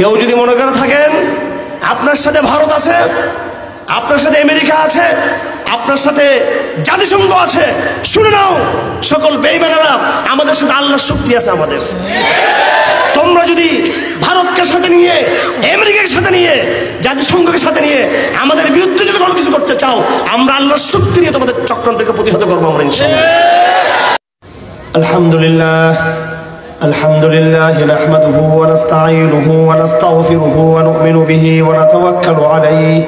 কেউ যদি মনে করে থাকেন আপনার সাথে ভারত আছে, আপনার সাথে আমেরিকা আছে, আপনার সাথে জাতিসংঘ আছে, শুনে নাও সকল বেঈমানেরা, আমাদের সাথে আল্লাহর শক্তি আছে। আমাদের তোমরা যদি ভারতকে সাথে নিয়ে, আমেরিকাকে সাথে নিয়ে, জাতিসংঘকে সাথে নিয়ে আমাদের বিরুদ্ধে যদি কোনো কিছু করতে চাও, আমরা আল্লাহর শক্তি নিয়ে তোমাদের চক্রান্তকে প্রতিহত করবো আমরা ইনশাআল্লাহ। আলহামদুলিল্লাহ الحمد لله نحمده ونستعينه ونستغفره ونؤمن به ونتوكل عليه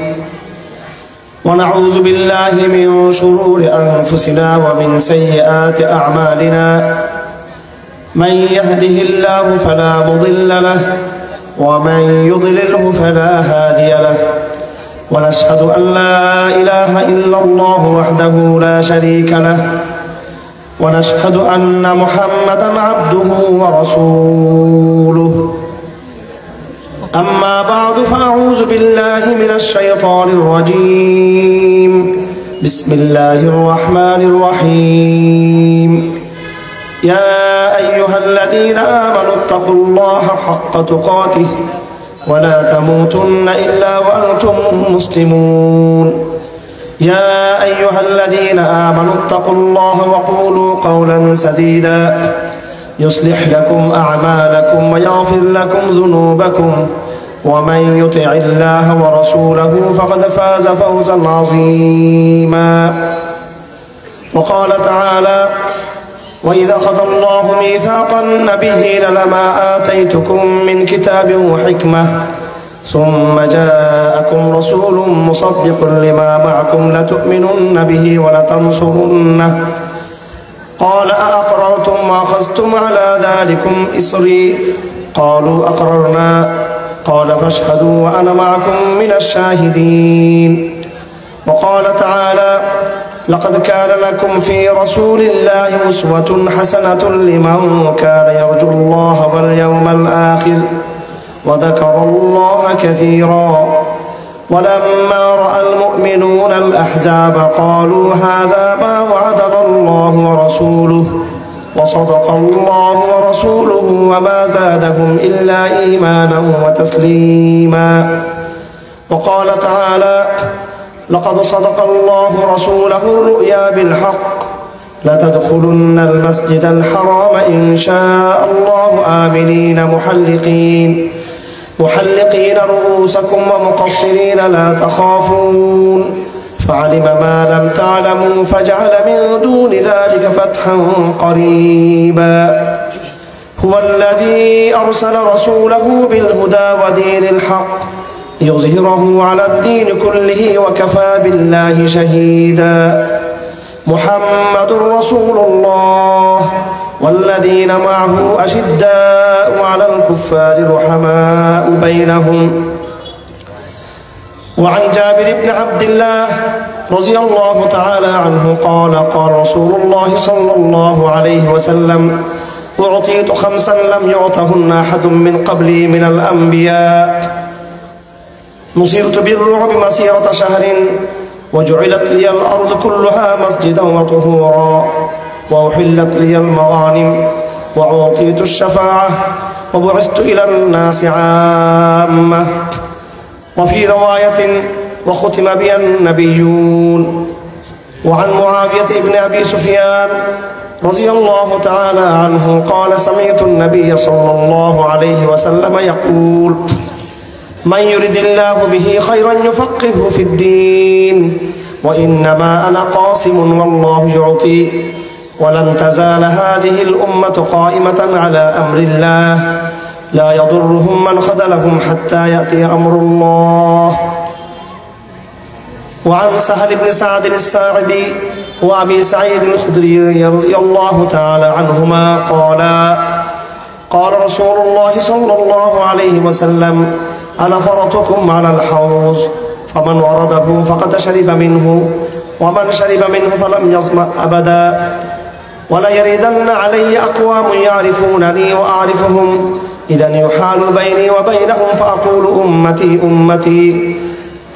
ونعوذ بالله من شرور أنفسنا ومن سيئات أعمالنا من يهده الله فلا مضل له ومن يضلله فلا هادي له ونشهد أن لا إله إلا الله وحده لا شريك له ونشهد أن محمدًا عبده ورسوله أما بعد فأعوذ بالله من الشيطان الرجيم بسم الله الرحمن الرحيم يا أيها الذين آمنوا اتقوا الله حق تقاته ولا تموتن إلا وأنتم مسلمون يا أيها الذين آمنوا اتقوا الله وقولوا قولا سديدا يصلح لكم أعمالكم ويغفر لكم ذنوبكم ومن يطع الله ورسوله فقد فاز فوزا عظيما وقال تعالى وإذا أخذ الله ميثاق النبيين لما آتيتكم من كتاب وحكمة ثم جاءكم رسول مصدق لما معكم لتؤمنن به ولتنصرنه قال أأقررتم وأخذتم على ذلكم إصري قالوا أقررنا قال فاشهدوا وأنا معكم من الشاهدين وقال تعالى لقد كان لكم في رسول الله أسوة حسنة لمن كان يرجو الله واليوم الآخر وذكر الله كثيرا ولما رأى المؤمنون الأحزاب قالوا هذا ما وعدنا الله ورسوله وصدق الله ورسوله وما زادهم إلا إيمانا وتسليما وقال تعالى لقد صدق الله رسوله الرؤيا بالحق لتدخلن المسجد الحرام إن شاء الله آمنين محلقين رؤوسكم ومقصرين لا تخافون فعلم ما لم تعلموا فجعل من دون ذلك فتحا قريبا هو الذي أرسل رسوله بالهدى ودين الحق ليظهره على الدين كله وكفى بالله شهيدا محمد رسول الله والذين معه أشداء على الكفار رحماء بينهم وعن جابر بن عبد الله رضي الله تعالى عنه قال قال رسول الله صلى الله عليه وسلم أعطيت خمسا لم يعطهن أحد من قبلي من الأنبياء نصرت بالرعب مسيرة شهر وجعلت لي الأرض كلها مسجدا وطهورا وأحلت لي المغانم وأعطيت الشفاعة وبعثت إلى الناس عامة وفي رواية وختم بي النبيون وعن معاوية بن أبي سفيان رضي الله تعالى عنه قال سمعت النبي صلى الله عليه وسلم يقول من يرد الله به خيرا يفقهه في الدين وإنما أنا قاسم والله يعطي ولن تزال هذه الأمة قائمة على أمر الله لا يضرهم من خذلهم حتى يأتي أمر الله وعن سهل بن سعد الساعدي وأبي سعيد الخدري رضي الله تعالى عنهما قال رسول الله صلى الله عليه وسلم أنا فرطكم على الحوض فمن ورده فقد شرب منه ومن شرب منه فلم يظمأ أبدا ولا يردن علي أقوام يعرفونني وأعرفهم إذا يحال بيني وبينهم فأقول أمتي أمتي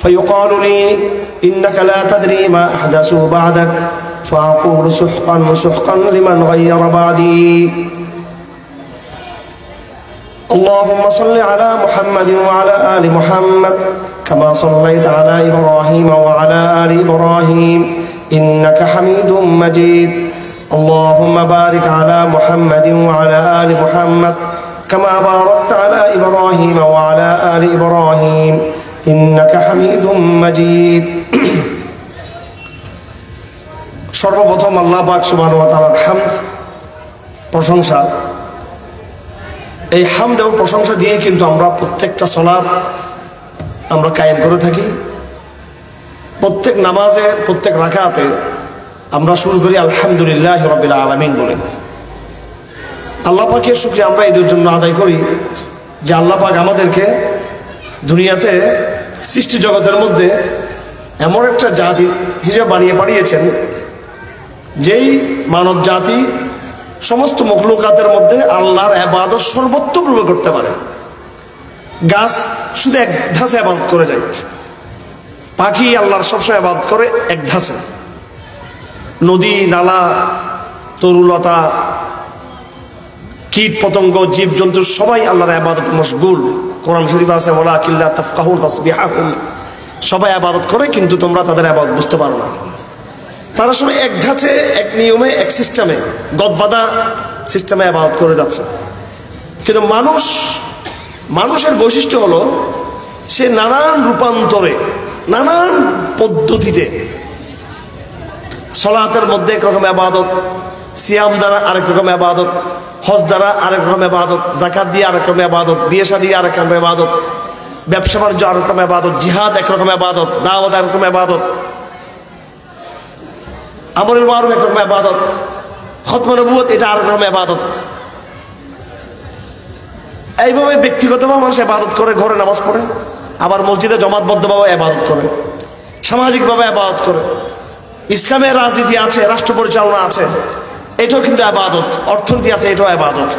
فيقال لي إنك لا تدري ما أحدثوا بعدك فأقول سحقا سحقا لمن غير بعدي اللهم صل على محمد وعلى آل محمد كما صليت على إبراهيم وعلى آل إبراهيم إنك حميد مجيد اللهم بارك على محمد وعلى آل محمد كما باركت على إبراهيم وعلى آل إبراهيم إنك حميد مجيد সর্বপ্রথম আল্লাহ পাক সুবহানাহু ওয়া তাআলার হামদ প্রশংসা। এই হামদ এবং প্রশংসা দিয়ে কিন্তু আমরা প্রত্যেকটা সালাত আমরা কায়েম করে থাকি। প্রত্যেক নামাজে প্রত্যেক রাকাতে আমরা শুরু করি আলহামদুলিল্লাহি রাব্বিল আলামিন বলে। আল্লাহ পাকের শুকরিয়া আমরা এদের জন্য আদায় করি যে আল্লাহ পাক আমাদেরকে দুনিয়াতে সৃষ্টি জগতের মধ্যে এমন একটা জাতি হিসেবে বানিয়ে পাঠিয়েছেন যেই মানব জাতি সমস্ত মখলুকাতের মধ্যে আল্লাহর ইবাদত সর্বোত্তম রূপে করতে পারে। গাছ শুধু এক ধাঁচে ইবাদত করে যায়, পাখি আল্লাহর সবসময় ইবাদত করে এক ধাঁচে, নদী নালা তরুলতা কীট পতঙ্গ জীব জন্তু সবাই আল্লাহর ইবাদতে মশগুল। কোরআন শরীফ আছে ওয়ালাকিল্লা তাফকাহুন তাসবিহাহুম, সবাই ইবাদত করে কিন্তু তোমরা তাদের ইবাদত বুঝতে পারো না। তারা সবাই এক ধাঁচে এক নিয়মে এক সিস্টেমে গদবাঁধা সিস্টেমে ইবাদত করে যাচ্ছে। কিন্তু মানুষের বৈশিষ্ট্য হলো সে নানান রূপান্তরে নানান পদ্ধতিতে, সলাতের মধ্যে একরকম ইবাদত, সিয়াম দ্বারা আরেক রকম ইবাদত, হজ দ্বারা আরেক রকম ইবাদত, যাকাত দিয়ে আরেক রকম ইবাদত, বিয়ে শাদী আরেক রকম ইবাদত, ব্যবসা বাণিজ্য আরেক রকম ইবাদত, জিহাদ একরকম ইবাদত, দাওয়াত একরকম ইবাদত, আমরুল মারুফ একরকম ইবাদত, খতমে নবুয়ত এটা আরেক রকম ইবাদত। এইভাবে ব্যক্তিগতভাবে মানুষ ইবাদত করে, ঘরে নামাজ পড়ে, আবার মসজিদে জমাতবদ্ধভাবে ইবাদত করে, সামাজিকভাবে ইবাদত করে। ইসলামের রাজনীতি আছে, রাষ্ট্র পরিচালনা আছে, এটাও কিন্তু ইবাদত। অর্থনীতি আছে, এটাও ইবাদত।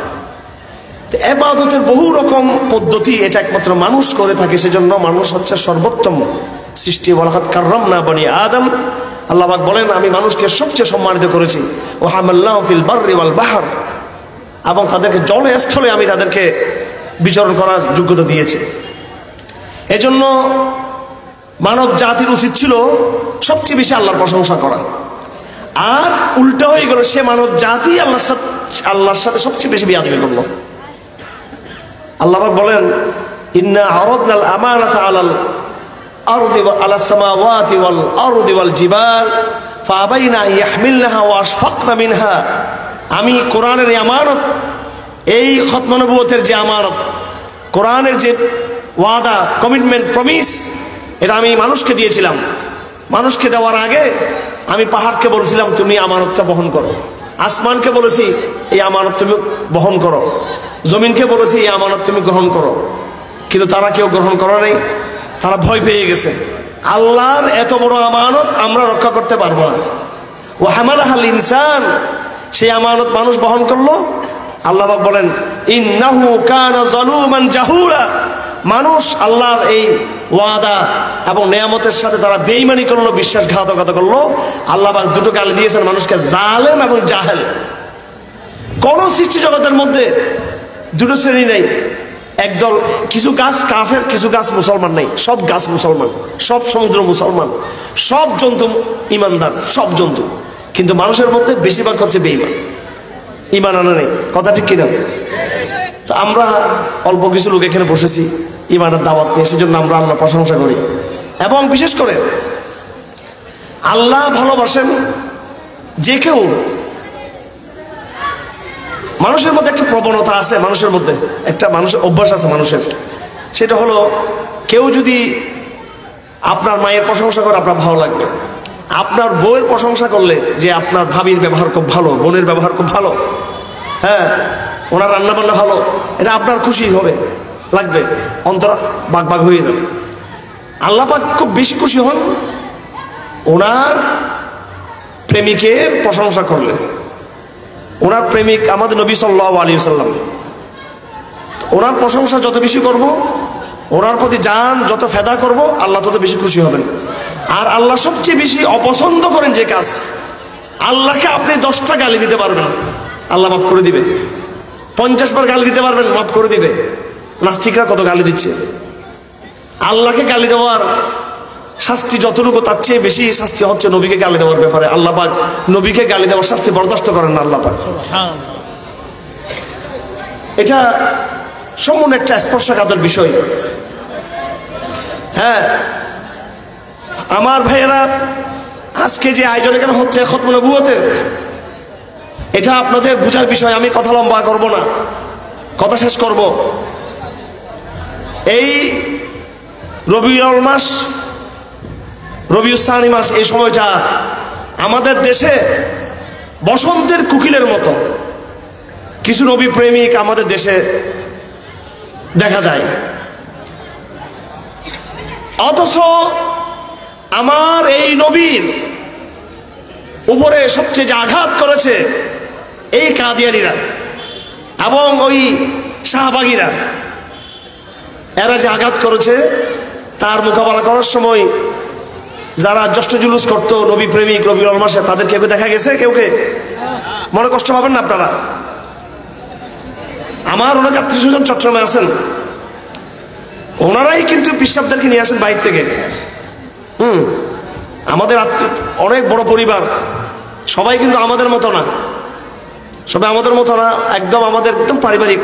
ইবাদতের বহু রকম পদ্ধতি, এটা একমাত্র মানুষ করে থাকে। সেজন্য মানুষ হচ্ছে সর্বোত্তম সৃষ্টি। ওয়ালাকাদ কাররামনা বনি আদম, আল্লাহ পাক বলেন আমি মানুষকে সবচেয়ে সম্মানিত করেছি। ওয়া হামালনাহুম ফিল বাররি ওয়াল বাহর, এবং তাদেরকে জলে স্থলে আমি তাদেরকে বিচরণ করার যোগ্যতা দিয়েছি। এজন্য মানব জাতির উচিত ছিল সবচেয়ে বেশি আল্লাহর প্রশংসা করা। আর উল্টা হয়ে গেল, সে মানব জাতি আল্লাহর সাথে সবচেয়ে বেশি বিয়াদবি করলো। আল্লাহ পাক বলেন ইন্না আরাদনাল আমানাতা আলাল আরদি ওয়া আলাস সামাওয়াতি ওয়াল আরদি ওয়াল জিবাল ফাআবাইনা ইয়াহমিলনাহা ওয়া আশফাকনা মিনহা। আমি কোরআনের এই আমানত, এই খতমে নবুয়তের যে আমানত, কোরআনের যে ওয়াদা, কমিটমেন্ট, প্রমিস, এটা আমি মানুষকে দিয়েছিলাম। মানুষকে দেওয়ার আগে আমি পাহাড়কে বলেছিলাম তুমি আমানতটা বহন করো, আসমানকে বলেছি এই আমানত তুমি বহন করো, জমিনকে বলেছি এই আমানত তুমি গ্রহণ করো। কিন্তু তারা কেউ গ্রহণ করে নাই, তারা ভয় পেয়ে গেছে। আল্লাহর এত বড় আমানত আমরা রক্ষা করতে পারবো না। ও হামালাহাল ইনসান, সেই আমানত মানুষ বহন করলো। আল্লাহ পাক বলেন ইন্নাহু কানা যালুমান জাহুলা, মানুষ আল্লাহর এই ওয়াদা এবং নিয়ামতের সাথে তারা বেঈমানি করলো, বিশ্বাসঘাতকতা করলো। আল্লাহ পাক দুটো গালি দিয়েছেন মানুষকে, জালেম এবং জাহেল। কোন সৃষ্টি জগতের মধ্যে দুটো শ্রেণী নেই। একদল কিছু গাছ কাফের, কিছু গাছ মুসলমান নেই, সব গাছ মুসলমান, সব সমুদ্র মুসলমান, সব জন্তু ইমানদার, সব জন্তু। কিন্তু মানুষের মধ্যে বেশিরভাগ হচ্ছে বেঈমান, ইমান আনা নেই। কথা ঠিক কিনা? তো আমরা অল্প কিছু লোক এখানে বসেছি ইমানের দাওয়াত নিয়ে, সেজন্য আমরা আল্লাহ প্রশংসা করি। এবং বিশেষ করে আল্লাহ ভালোবাসেন যে কেউ। মানুষের মধ্যে একটা প্রবণতা আছে, মানুষের মধ্যে একটা মানুষের অভ্যাস আছে মানুষের, সেটা হলো কেউ যদি আপনার মায়ের প্রশংসা করে আপনার ভালো লাগবে, আপনার বউয়ের প্রশংসা করলে যে আপনার ভাবির ব্যবহার খুব ভালো, বোনের ব্যবহার খুব ভালো, হ্যাঁ ওনার রান্না বান্না ভালো, এটা আপনার খুশি হবে, লাগবে, অন্তর বাগ বাগ হয়ে যাবে। আল্লাহ পাক খুব বেশি খুশি হন ওনার প্রেমিকের প্রশংসা করলে। ওনার প্রেমিক আমাদের নবী সাল্লাল্লাহু আলাইহি ওয়াসাল্লাম, ওনার প্রশংসা যত বেশি করব, ওনার প্রতি জান যত ফেদা করব, আল্লাহ তত বেশি খুশি হবেন। আর আল্লাহ সবচেয়ে বেশি অপছন্দ করেন যে কাজ, আল্লাহকে আপনি 10টা গালি দিতে পারবেন, আল্লাহ মাফ করে দিবে। 50 বার গালি দিতে পারবেন, মাফ করে দিবে। নাস্তিকরা কত গালি দিচ্ছে। আল্লাহকে গালি দেওয়ার শাস্তি যতটুকু, তার চেয়ে বেশি শাস্তি হচ্ছে নবীকে গালি দেওয়ার ব্যাপারে। আল্লাহ পাক নবীকে গালি দেওয়ার শাস্তি বরদাস্ত করেন না আল্লাহ পাক। এটা সম্পূর্ণ একটা স্পর্শকাতর বিষয়। হ্যাঁ আমার ভাইয়েরা, আজকে যে আয়োজন এখানে হচ্ছে খতমে নবুয়তের, এটা আপনাদের বুঝার বিষয়। আমি কথা লম্বা করব না, কথা শেষ করব। এই রবিউল মাস, রবিউল সানি মাস, এই সময়টা আমাদের দেশে বসন্তের কোকিলের মতো কিছু নবী প্রেমিক আমাদের দেশে দেখা যায়। অথচ আমার এই নবীর উপরে সবচেয়ে যে আঘাত করেছে এই কাদিয়ানীরা এবং ওই শাহবাগীরা, এরা যে আঘাত করেছে, তার মোকাবেলা করার সময় যারা জ্যেষ্ঠ জুলুস করতো নবী প্রেমিক রবিউল মাসে, তাদের কেউ দেখা গেছে? কেউকে মনে কষ্ট পাবেন না আপনারা। আমার অনেক আত্মীয় স্বজন চট্টগ্রামে আছেন, ওনারাই কিন্তু পিসাবদেরকে নিয়ে আসেন বাইরে থেকে। আমাদের অনেক বড় পরিবার, সবাই কিন্তু আমাদের মতো না, সবাই আমাদের মতো না, একদম আমাদের একদম পারিবারিক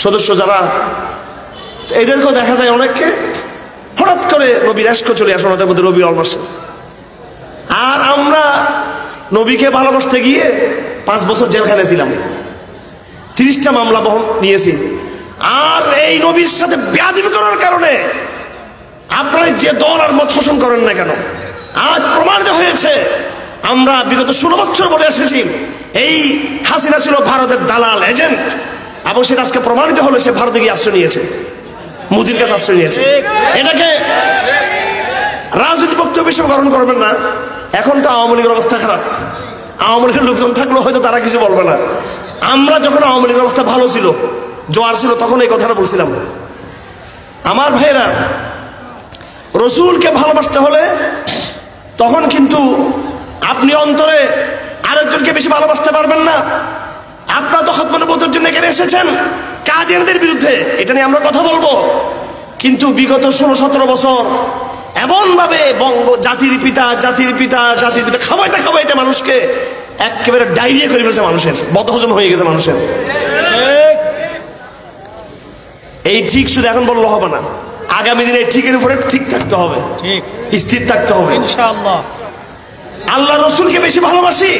সদস্য যারা, এদেরকেও দেখা যায় অনেককে হঠাৎ করে নবীর এশক চলে আসে ওনাদের মধ্যে রবিউল মাসে। আর আমরা নবীকে ভালোবাসতে গিয়ে 5 বছর জেলখানে ছিলাম, 30টা মামলা নিয়েছি। আর এই নবীর সাথে বেয়াদবি করার কারণে আপনারা যে দল আর মত পোষণ করেন না কেন, আজ প্রমাণিত হয়েছে। আমরা বিগত 16 বছর বলে এসেছি এই হাসিনা ছিল ভারতের দালাল এজেন্ট, এবং সেটা আজকে প্রমাণিত হলো। সে ভারতে গিয়ে আশ্রয় নিয়েছে, মোদির কাছে আশ্রয় নিয়েছে। এটাকে রাজনৈতিক বক্তব্য হিসেবে গ্রহণ করবেন না। এখন তো আওয়ামী লীগের অবস্থা খারাপ, আওয়ামী লীগের লোকজন থাকলেও হয়তো তারা কিছু বলবে না। আমরা যখন আওয়ামী লীগের অবস্থা ভালো ছিল, জোয়ার ছিল, তখন এই কথাটা বলছিলাম। আমার ভাইয়েরা, রসুলকে ভালোবাসতে হলে তখন কিন্তু আপনি অন্তরে আরেকজনকে বেশি ভালোবাসতে পারবেন না। আপনারা তো খতমে নবুয়তের জন্য এখানে এসেছেন কাদিয়ানীদের বিরুদ্ধে, এটা নিয়ে আমরা কথা বলবো। কিন্তু বিগত 16-17 বছর এমন ভাবে জাতির পিতা খাওয়াইতে খাওয়াইতে মানুষকে একেবারে ডায়রিয়া করে ফেলেছে, মানুষের বদহজম হয়ে গেছে মানুষের। এই ঠিক শুধু এখন বললে হবে না, আগামী দিনে ঠিকের উপরে ঠিক থাকতে হবে, স্থির থাকতে হবে ইনশাআল্লাহ। আল্লাহ রসুলকে বেশি ভালোবাসি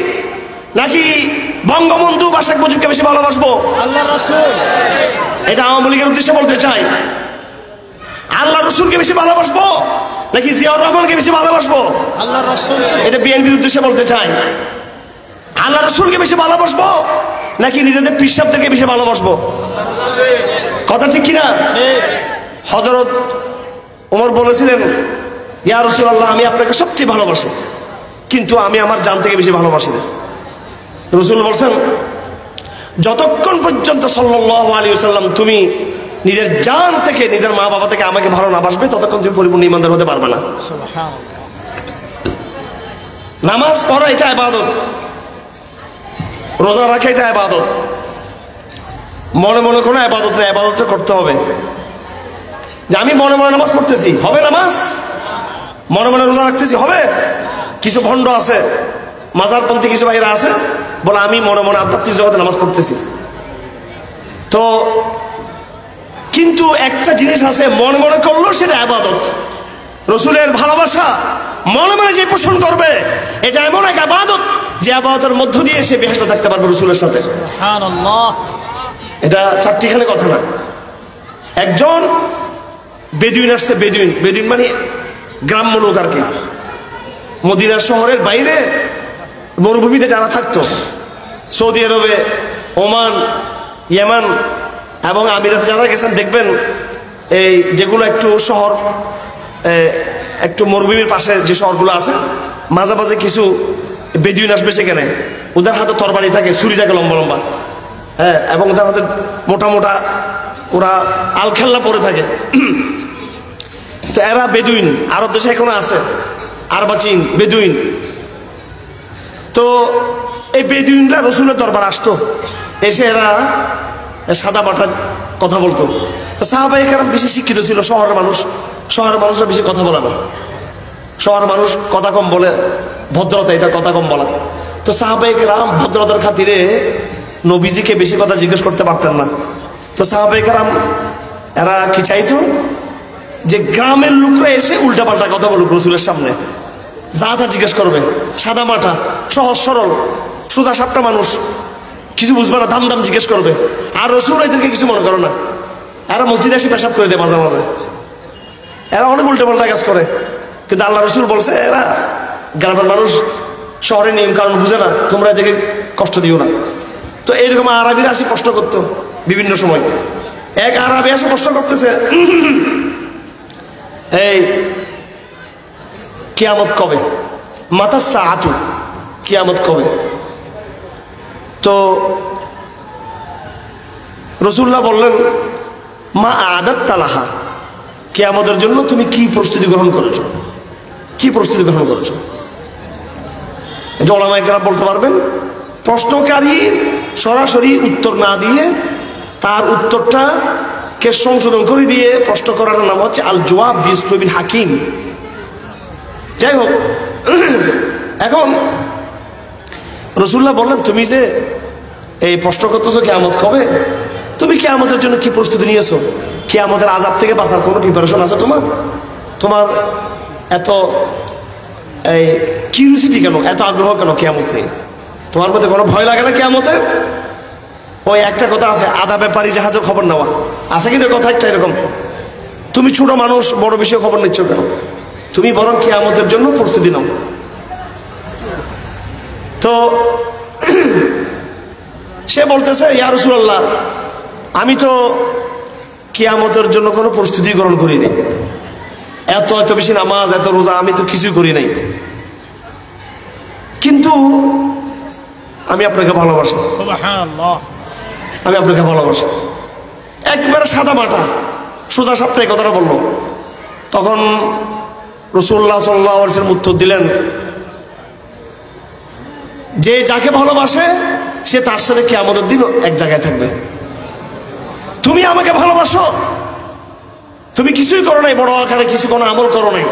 নাকি বঙ্গবন্ধু বা শেখ মুজিবকে বেশি ভালোবাসবো? আল্লাহ রাসূল। এটা আওয়ামী লীগের উদ্দেশ্যে বলতে চাই। আল্লাহ রসুলকে বেশি ভালোবাসবো নাকি জিয়াউর রহমানকে বেশি ভালোবাসবো? আল্লাহ রাসূল। এটা বিএনপির উদ্দেশ্যে বলতে চাই। আল্লাহ রসুলকে বেশি ভালোবাসবো নাকি নিজেদের পিসাবদেরকে বেশি ভালোবাসবো? কথা ঠিক কিনা? হযরত ওমর বলেছিলেন, ইয়া রাসূলুল্লাহ, আমি আপনাকে সবচেয়ে ভালোবাসি, কিন্তু আমি আমার জান থেকে বেশি ভালোবাসি না। রসুল বলছেন, যতক্ষণ পর্যন্ত সাল্লাল্লাহু আলাইহি ওয়াসাল্লাম তুমি নিজের জান থেকে, নিজের মা বাবা থেকে আমাকে ভালো না বাসবে, ততক্ষণ তুমি পরিপূর্ণ ঈমানদার হতে পারবে না। নামাজ পড়া এটা ইবাদত, রোজা রাখা এটা ইবাদত। মনে মনে কোনো ইবাদত না, ইবাদতটা করতে হবে। যে আমি মনে মনে নামাজ পড়তেছি, হবে নামাজ? মনে মনে রোজা রাখতেছি, হবে? কিছু ভণ্ড আছে, মাজারপন্থী কিছু ভাইরা আছে, বলে আমি মনে মনে আধ্যাত্মিক জগতে নামাজ পড়তেছি। তো কিন্তু একটা জিনিস আছে, মনে মনে করলো সেটা ইবাদত। রসুলের ভালোবাসা মনে মনে যে পোষণ করবে, এটা এমন এক ইবাদত যে ইবাদতের মধ্য দিয়ে সে বেহেশতে থাকতে পারবে রসুলের সাথে। সুবহানাল্লাহ। এটা চারটিখানে কথা না। একজন বেদুইন আসছে, বেদুইন মানে গ্রাম্য লোক আর কি। মদিনা শহরের বাইরে মরুভূমিতে যারা থাকতো, সৌদি আরবে, ওমান, ইয়েমান এবং আমিরাতে যারা গেছেন, দেখবেন এই যেগুলো একটু শহর, একটু মরুভূমির পাশে যে শহরগুলো আছে, মাঝে মাঝে কিছু বেদুইন আসবে সেখানে। ওদের হাতে তরবারি থাকে, ছুরি থাকে লম্বা লম্বা, হ্যাঁ, এবং ওদের হাতে মোটা মোটা ওরা আলখেল্লা পরে থাকে। তো এরা বেদুইন, আরব দেশে এখনো আছে, আরবাচিন বেদুইন। তো এই বেদুইনরা রসুলের দরবার আসতো, এসে এরা সাদা মাঠা কথা বলতো। তো সাহাবায়ে কেরাম বেশি শিক্ষিত ছিল, শহরের মানুষরা বেশি কথা বলে না, শহরের মানুষ কথা কম বলে, ভদ্রতা এটা কথা কম বলা। তো সাহাবায়ে কেরাম ভদ্রতার খাতিরে নবীজিকে বেশি কথা জিজ্ঞেস করতে পারতেন না। তো সাহাবায়ে কেরাম এরা কি চাইতো, যে গ্রামের লোকরা এসে উল্টাপাল্টা কথা বলুক রসুলের সামনে, যা তা জিজ্ঞেস করবে, সাদা মাঠা সহজ সরল সোজা সাপটা মানুষ, কিছু বুঝবে না, দাম দাম জিজ্ঞেস করবে। আর রসুল এদেরকে কিছু মনে করো না, এরা মসজিদে এসে পেশাব করে দেয় মাঝে মাঝে, এরা অনেক উল্টাপাল্টা কাজ করে। কিন্তু আল্লাহ রসুল বলছে এরা গ্রামের মানুষ, শহরের নিয়ম কারণ বুঝে না, তোমরা এদেরকে কষ্ট দিও না। তো এইরকম আরবিরা আসে প্রশ্ন করতো বিভিন্ন সময়। এক আরবি এসে প্রশ্ন করতেছে, এই কিয়ামত কবে, মাতা সাআতু, কিয়ামত কবে? তো রাসূলুল্লাহ বললেন, মা আদাত তালাহা, কিয়ামতের জন্য তুমি কি প্রস্তুতি গ্রহণ করেছো, কি প্রস্তুতি গ্রহণ করেছো? এটা উলামায়ে কেরাম বলতে পারবেন। প্রশ্নকারী সরাসরি উত্তর না দিয়ে তার উত্তরটা কে সংশোধন করে দিয়ে প্রশ্ন করার নাম হচ্ছে আল জওয়াব বিউসলুবিন হাকিম। যাই হোক, এখন রাসূলুল্লাহ বললেন, তুমি যে এই প্রশ্ন করতেছো কিয়ামত কবে, তুমি কিয়ামতের জন্য কি প্রস্তুতি নিয়েছো? কিয়ামতের আযাব থেকে বাঁচার কোনো প্রিপারেশন আছে তোমার? তোমার এত এই কিউরিওসিটি কেন, এত আগ্রহ কেন কিয়ামত নিয়ে? তোমার মধ্যে কোনো ভয় লাগে না কিয়ামতের? ওই একটা কথা আছে, আধা ব্যাপারী জাহাজের খবর নেওয়া আছে, কিন্তু কথা একটা এরকম, তুমি ছোট মানুষ বড় বিষয়ে খবর নিচ্ছ কেন? তুমি বরং কিয়ামতের জন্য প্রস্তুতি নাও। তো সে বলতেছে, ইয়া রাসূলুল্লাহ, আমি তো কিয়ামতের জন্য কোনো প্রস্তুতি গ্রহণ করিনি, এত বেশি নামাজ, এত রোজা আমি তো কিছুই করি নাই, কিন্তু আমি আপনাকে ভালোবাসি, সুবহানাল্লাহ, আমি আপনাকে ভালোবাসি। একবারে সাদা মাটা সোজা সাপটা এই কথাটা বললো। তখন রাসূলুল্লাহ সাল্লাল্লাহু আলাইহি ওয়াসাল্লাম উত্তর দিলেন, যে যাকে ভালোবাসে সে তার সাথে কিয়ামতের দিন এক জায়গায় থাকবে। তুমি আমাকে ভালোবাসো, তুমি কিছুই করো নাই, বড় আকারে কিছু কোনো আমল করো নাই,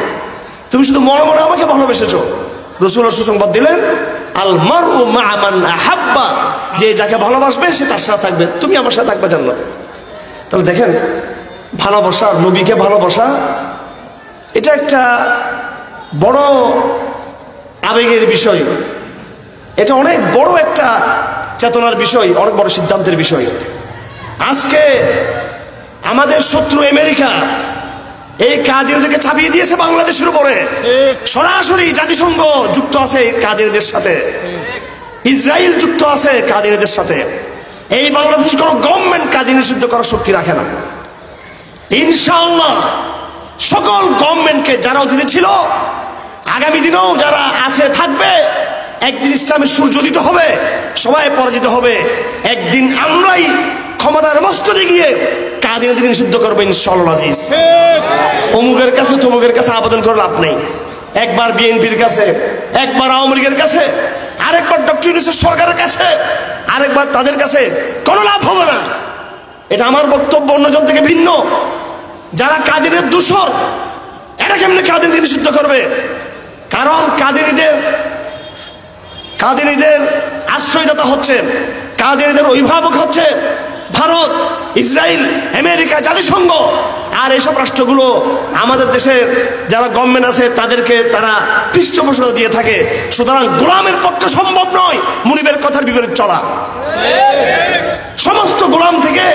তুমি শুধু মনে মনে আমাকে ভালোবেসেছো। রাসূলুল্লাহ সুসংবাদ দিলেন, আল মারউ মা মান আহাব্বা, যে যাকে ভালোবাসবে সে তার সাথে থাকবে, তুমি আমার সাথে থাকবে জান্নাতে। তাহলে দেখেন, ভালোবাসা, নবীকে ভালোবাসা, এটা একটা বড় আবেগের বিষয়, এটা অনেক বড় একটা চেতনার বিষয়, অনেক বড় সিদ্ধান্তের বিষয়। আজকে আমাদের শত্রু আমেরিকা এই কাদিরদেরকে চাপিয়ে দিয়েছে বাংলাদেশের উপরে, সরাসরি জাতিসংঘ যুক্ত আছে কাদিরদের সাথে, ইসরায়েল যুক্ত আছে কাদিরদের সাথে। এই বাংলাদেশ কোনো গভর্নমেন্ট কাদি নিষিদ্ধ করার শক্তি রাখে না। ইনশাআল্লাহ সকল গভর্নমেন্টকে যারা অধীনে ছিল, আগামী দিনেও যারা আছে থাকবে, একদিন ইসলামের সূর্য উদিত হবে, সবাই পরাজিত হবে। একদিন আমরাই ক্ষমতার মস্তদে গিয়ে কাদিরদের নিষিদ্ধ করবো ইনশাআল্লাহ আজিজ। অমুকের কাছে তমুকের কাছে আবেদন করে লাভ নেই, একবার বিএনপির কাছে, একবার আওয়ামী লীগের কাছে, আরেকবার ডক্টর ইউনূসের সরকারের কাছে, আরেকবার তাদের কাছে, কোনো লাভ হবে না। এটা আমার বক্তব্য অন্যজন থেকে ভিন্ন। যারা কাদিরের দূষর, এরা কেমনে কাদিরকে নিষিদ্ধ করবে? কারণ কাদিরদের আশ্রয়দাতা হচ্ছে, কাদিরদের অভিভাবক হচ্ছে ভারত, ইসরায়েল, আমেরিকা, জাতিসংঘ। আর এইসব রাষ্ট্রগুলো আমাদের দেশের যারা গভর্নমেন্ট আছে তাদেরকে তারা পৃষ্ঠপোষকতা দিয়ে থাকে। সুতরাং গোলামের পক্ষে সম্ভব নয় মুনিবের কথার বিপরীত চলা। সমস্ত গোলাম থেকে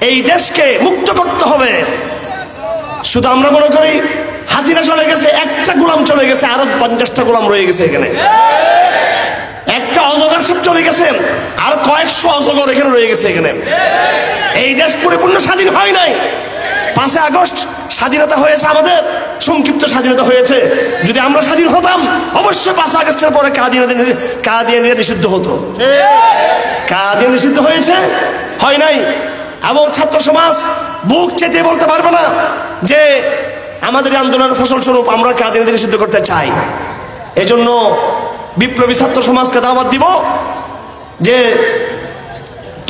এই দেশকে মুক্ত করতে হবে। শুধু আমরা মনে করি হাসিনা চলে গেছে, একটা গোলাম চলে গেছে, আরো 50টা গোলাম রয়ে গেছে এখানে। একটা অজগর সব চলে গেছে, আর কয়েকশো অজগর এখানে রয়ে গেছে এখানে। এই দেশ পরিপূর্ণ স্বাধীন হয় নাই। 5 আগস্ট স্বাধীনতা হয়েছে, আমাদের সংক্ষিপ্ত স্বাধীনতা হয়েছে। যদি আমরা স্বাধীন হতাম, অবশ্যই 5 আগস্টের পরে কাদিয়ানিরা নিষিদ্ধ হতো। কাদিয়ানি নিষিদ্ধ হয়েছে, হয় নাই। এবং ছাত্র সমাজ বুক চেতে বলতে পারবে না যে আমাদের আন্দোলনের ফসলস্বরূপ আমরা কাদিয়ানি নিষিদ্ধ করতে চাই। এজন্য বিপ্লবী ছাত্র সমাজকে দাওয়াত দিব যে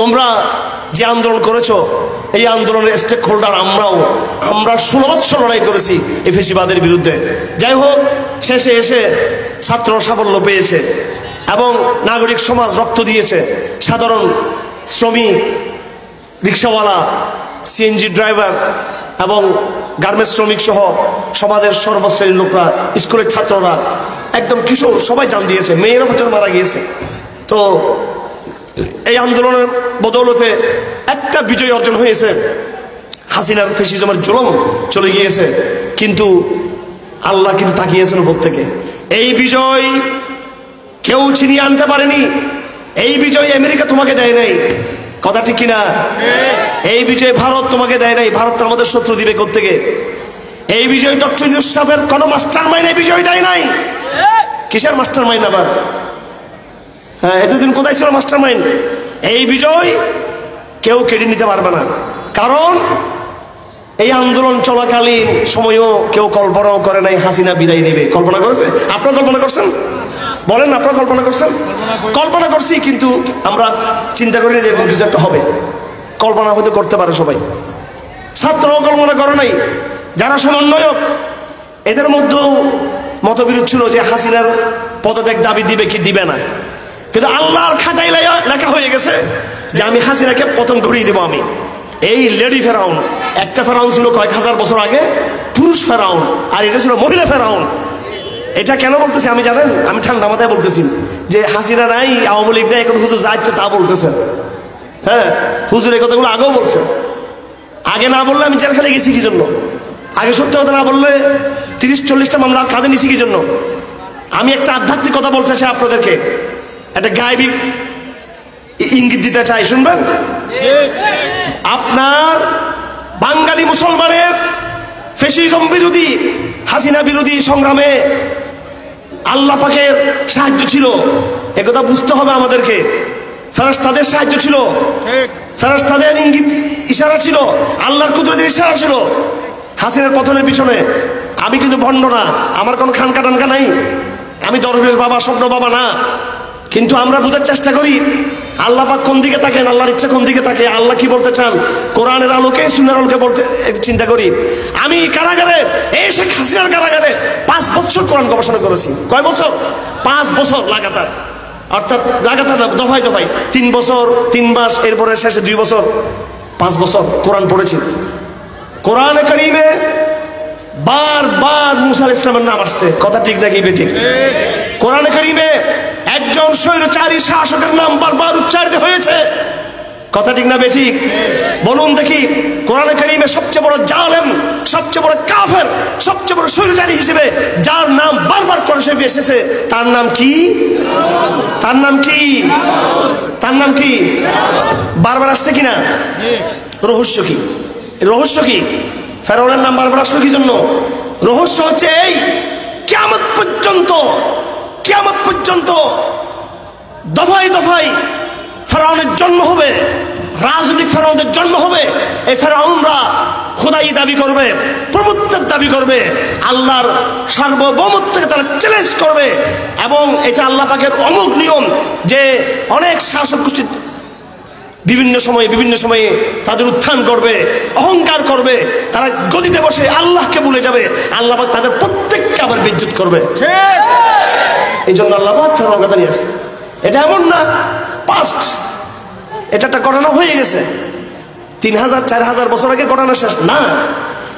তোমরা যে আন্দোলন করেছো, এই আন্দোলনের স্টেক হোল্ডার আমরা 16 বছর লড়াই করেছি এই ফেসিবাদের বিরুদ্ধে। যাই হোক, শেষে এসে ছাত্র সাফল্য পেয়েছে এবং নাগরিক সমাজ রক্ত দিয়েছে। সাধারণ শ্রমিক, রিক্সাওয়ালা, সিএনজি ড্রাইভার এবং গার্মেন্টস শ্রমিক সহ সমাজের সর্বশ্রেণীর লোকরা, স্কুলের ছাত্ররা, একদম কিশোর সবাই জান দিয়েছে, মেয়েরা পর্যন্ত মারা গিয়েছে। তো এই আন্দোলনের বদৌলতে একটা বিজয় অর্জন হয়েছে, হাসিনার ফ্যাসিজমের জুলুম চলে গিয়েছে। কিন্তু আল্লাহ কিন্তু তাকিয়েছেন উপর থেকে। এই বিজয় কেউ ছিনিয়ে আনতে পারেনি। এই বিজয় আমেরিকা তোমাকে দেয় নাই, কথা ঠিক কিনা? এই বিজয় ভারত তোমাকে দেয় নাই। ভারত আমাদের শত্রু দিবে কোত্থেকে? এই বিজয় ডক্টর ইউনূস সাহেবের কোন মাস্টার মাইন্ড এই বিজয় দেয় নাই। কিসের মাস্টার মাইন্ড আবার? হ্যাঁ, এতদিন কোথায় ছিল মাস্টার মাইন্ড? এই বিজয় কেউ কেড়ে নিতে পারবে না। কারণ এই আন্দোলন চলাকালীন সময়ও কেউ কল্পনাও করে নাই হাসিনা বিদায় নেবে। কল্পনা করেছে? আপনারা কল্পনা করছেন? বলেন, আপনারা কল্পনা করছেন? কল্পনা করছি, কিন্তু আমরা চিন্তা করি যে এরকম কিছু একটা হবে। কল্পনা হয়তো করতে পারে সবাই, ছাত্রও কল্পনা করে নাই। যারা সমন্বয়ক, এদের মধ্যেও মতবিরোধ ছিল যে হাসিনার পদত্যাগ দাবি দিবে কি দিবে না। কিন্তু আল্লাহর খাতায় লেখা হয়ে গেছে যে আমি হাসিনাকে পতন করিয়ে দেবো। আমি এই লেডি ফেরাউন, একটা ফেরাউন ছিল কয়েক হাজার বছর আগে, পুরুষ ফেরাউন, আর এটা ছিল মহিলা ফেরাউন। এটা কেন বলতেছি আমি জানেন? আমি ঠান্ডা মাথায় বলতেছি যে হাসিনা নাই, আওয়ামী লীগ নাই, এখন হুজুর যা ইচ্ছে তা বলতেছেন। হ্যাঁ, হুজুর এই কথাগুলো আগেও বলছেন। আগে না বললে আমি জেলখানে গেছি কি জন্য? আগে সত্য কথা না বললে 30-40টা মামলা কাঁধে নিছি কি জন্য? আমি একটা আধ্যাত্মিক কথা বলতে চাই আপনাদেরকে, একটা গায়বিক ইঙ্গিত দিতে চাই, শুনবেন? আপনার বাঙালি মুসলমানের ফ্যাসিজম বিরোধী, হাসিনা বিরোধী সংগ্রামে আল্লাহ পাকের সাহায্য ছিল, একথা বুঝতে হবে আমাদেরকে। ফেরেশতাদের সাহায্য ছিল, ফেরেশতাদের ইঙ্গিত ইশারা ছিল, আল্লাহর কুদরতের ইশারা ছিল হাসিনার পতনের পিছনে। আমি কিন্তু ভণ্ড না, আমার কোনো খানকা টানকা নাই, আমি দরবেশ বাবা, স্বপ্ন বাবা না। কিন্তু আমরা বোঝার চেষ্টা করি আল্লাহ পাক কোন দিকে তাকেন, আল্লাহর ইচ্ছা কোন দিকে থাকে, আল্লাহ কি বলতে চান, কোরআনের আলোকে সুন্নাহর আলোকে বলতে চিন্তা করি। আমি কারাগারে, এই শেখ হাসিনার কারাগারে 5 বছর কোরআন গবেষণা করেছি। কয় বছর? 5 বছর লাগাতার। অর্থাৎ লাগাতার না, দফায় দফায় 3 বছর 3 মাস, এরপরে শেষে 2 বছর, 5 বছর কোরআন পড়েছি। কোরআনে কারীমে বারবার মুসা আলাইহিস সালামের নাম আসছে, কথা ঠিক নাকি বেঠিক? কোরআনে কারীমে একজন স্বৈরাচারী শাসকের নাম বারবার উচ্চারিত হয়েছে, কথা ঠিক না বেঠিক? বলুন দেখি, কোরআনে কারীমে সবচেয়ে বড় জালেম, সবচেয়ে বড় কাফের, সবচেয়ে বড় স্বৈরাচারী হিসেবে যার নাম বারবার কোরআন শরীফে এসেছে, তার নাম কি? তার নাম কি? তার নাম কি? বারবার আসছে কিনা? রহস্য কি? রহস্য কি? ফেরাউনের নাম বারবার আসলো কি জন্য? রহস্য হচ্ছে এই, কিয়ামত পর্যন্ত, কিয়ামত পর্যন্ত দফায় দফায় ফেরাউনের জন্ম হবে, রাজনৈতিক ফেরাউনদের জন্ম হবে। এই ফেরাউনরা খোদাই দাবি করবে, প্রভুত্বের দাবি করবে, আল্লাহর সার্বভৌমত্বকে তারা চ্যালেঞ্জ করবে। এবং এটা আল্লাহ পাকের অমোঘ নিয়ম যে অনেক শাসক গোষ্ঠী বিভিন্ন সময়ে তাদের উত্থান করবে, অহংকার করবে, তারা গদিতে বসে আল্লাহকে ভুলে যাবে, আল্লাহ পাক তাদের প্রত্যেককে আবার বিদ্যুৎ করবে। এই জন্য আল্লাহ পাক ফেরাউনের কথা নিয়ে আসছে। এটা এমন না পাস্ট, এটা একটা ঘটনা হয়ে গেছে, 3000-4000 বছর আগে ঘটনা শেষ না।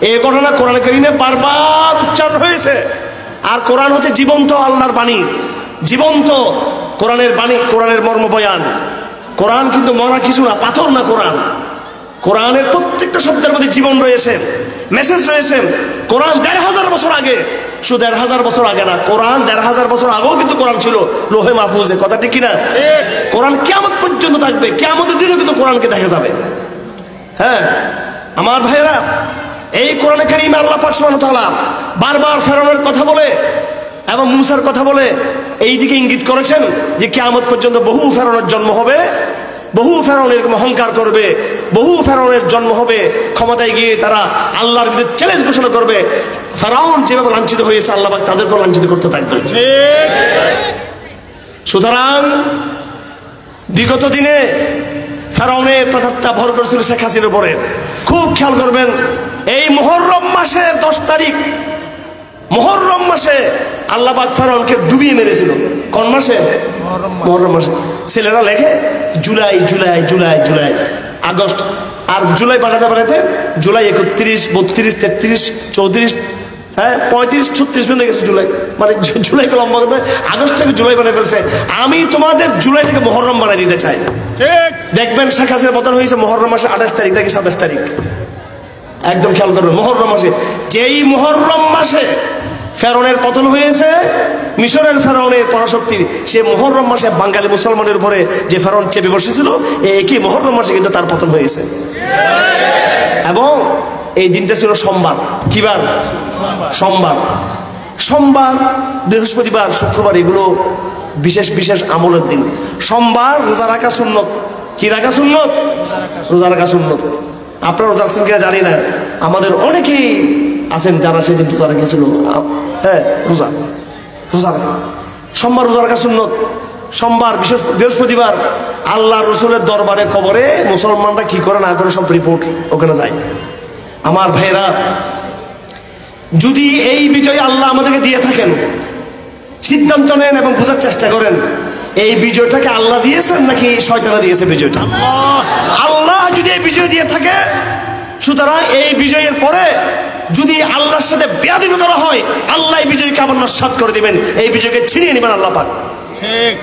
এই ঘটনা কোরআনে কারীমে বারবার উচ্চারণ হয়েছে। আর কোরআন হচ্ছে জীবন্ত আল্লাহর বাণী, জীবন্ত কোরআনের বাণী, কোরআনের মর্ম বয়ান। কোরআন কিন্তু মরা কিছু না, পাথর না। কোরআনের প্রত্যেকটা শব্দের মধ্যে জীবন রয়েছে, মেসেজ রয়েছে। কোরআন 1500 বছর আগে, শুধু 1500 বছর আগে না, কোরআন 1500 বছর আগেও কিন্তু কোরআন ছিল লোহে মাহফুজে, কথা ঠিক কিনা? কোরআন কিয়ামত পর্যন্ত থাকবে, কিয়ামতের দিনও কিন্তু কোরআনকে দেখা যাবে। হ্যাঁ আমার ভাইয়েরা, এই কোরআনে কারীমে আল্লাহ পাক সুবহানাহু ওয়া তাআলা বারবার ফেরাউনের কথা বলে এবং মুসার কথা বলে এই দিকে ইঙ্গিত করেছেন যে কিয়ামত পর্যন্ত বহু ফেরাউনের জন্ম হবে, বহু ফেরাউন এরকম অহংকার করবে, বহু ফেরাউনের জন্ম হবে, ক্ষমতায় গিয়ে তারা আল্লাহর বিরুদ্ধে চ্যালেঞ্জ ঘোষণা করবে। ফেরাউন যেভাবে লাঞ্ছিত হয়েছে, আল্লাহ পাক তাদেরকেও লাঞ্ছিত করতে থাকবেন। সুতরাং বিগত দিনে ফেরাউনের প্রেতাত্মা ভর করেছিল শেখ হাসিনার উপরে। খুব খেয়াল করবেন, এই মুহররম মাসের 10 তারিখ, মুহররম মাসে আল্লাহ পাক ফেরাউনকে ডুবিয়ে মেরেছিল। কোন মাসে? মুহররম মাসে। ছেলেরা লেখে জুলাই জুলাই জুলাই জুলাই, আগস্ট, আর জুলাই বানাতে বানাতে জুলাই 31, 32, 33, 34, হ্যাঁ 35, 36 পর্যন্ত গেছে জুলাই। মানে জুলাইকে লম্বা করতে আগস্ট থেকে জুলাই বানিয়ে ফেলছে। আমি তোমাদের জুলাই থেকে মুহররম বানিয়ে দিতে চাই। দেখবেন শেখ হাসিনার পতন হয়েছে মুহররম মাসে 28 তারিখ নাকি 27 তারিখ, একদম খেয়াল করবেন। মুহররম মাসে, যেই মুহররম মাসে ফেরাউনের পতন হয়েছে, মিশরের ফেরাউনের পরাশক্তির, সে মুহররম মাসে বাঙালি মুসলমানের উপরে যে ফেরাউন চেপে বসেছিল, একই মুহররম মাসে কিন্তু তার পতন হয়েছে। এবং এই দিনটা ছিল সোমবার। কি বার? সোমবার। সোমবার, বৃহস্পতিবার, শুক্রবার এগুলো বিশেষ বিশেষ আমলের দিন। সোমবার রোজা রাখা সুন্নত। কি রাখা সুন্নত? রোজা রাখা সুন্নত। আপনারা রোজা রাখছেন কিনা জানি না, আমাদের অনেকেই আছেন যারা সেদিন রোজা রেখেছিল। হ্যাঁ, রোজা রাখা সোমবার, রোজা রাখা সুন্নত। সোমবার, বৃহস্পতিবার আল্লাহ রসুলের দরবারে কবরে মুসলমানরা কি করে না করে সব রিপোর্ট ওখানে যায়। আমার ভাইরা, যদি এই বিজয় আল্লাহ আমাদেরকে দিয়ে থাকেন, সিদ্ধান্ত নেন এবং বোঝার চেষ্টা করেন এই বিজয়টাকে আল্লাহ দিয়েছেন নাকি শয়তানা দিয়েছে বিজয়টা। আল্লাহ যদি এই বিজয় দিয়ে থাকে, সুতরাং এই বিজয়ের পরে যদি আল্লাহর সাথে বেয়াদবি করা হয়, আল্লাহ এই বিজয়কে আবার নস্যাৎ করে দিবেন, এই বিজয়কে ছিনিয়ে নেবেন আল্লাহ পাক। ঠিক।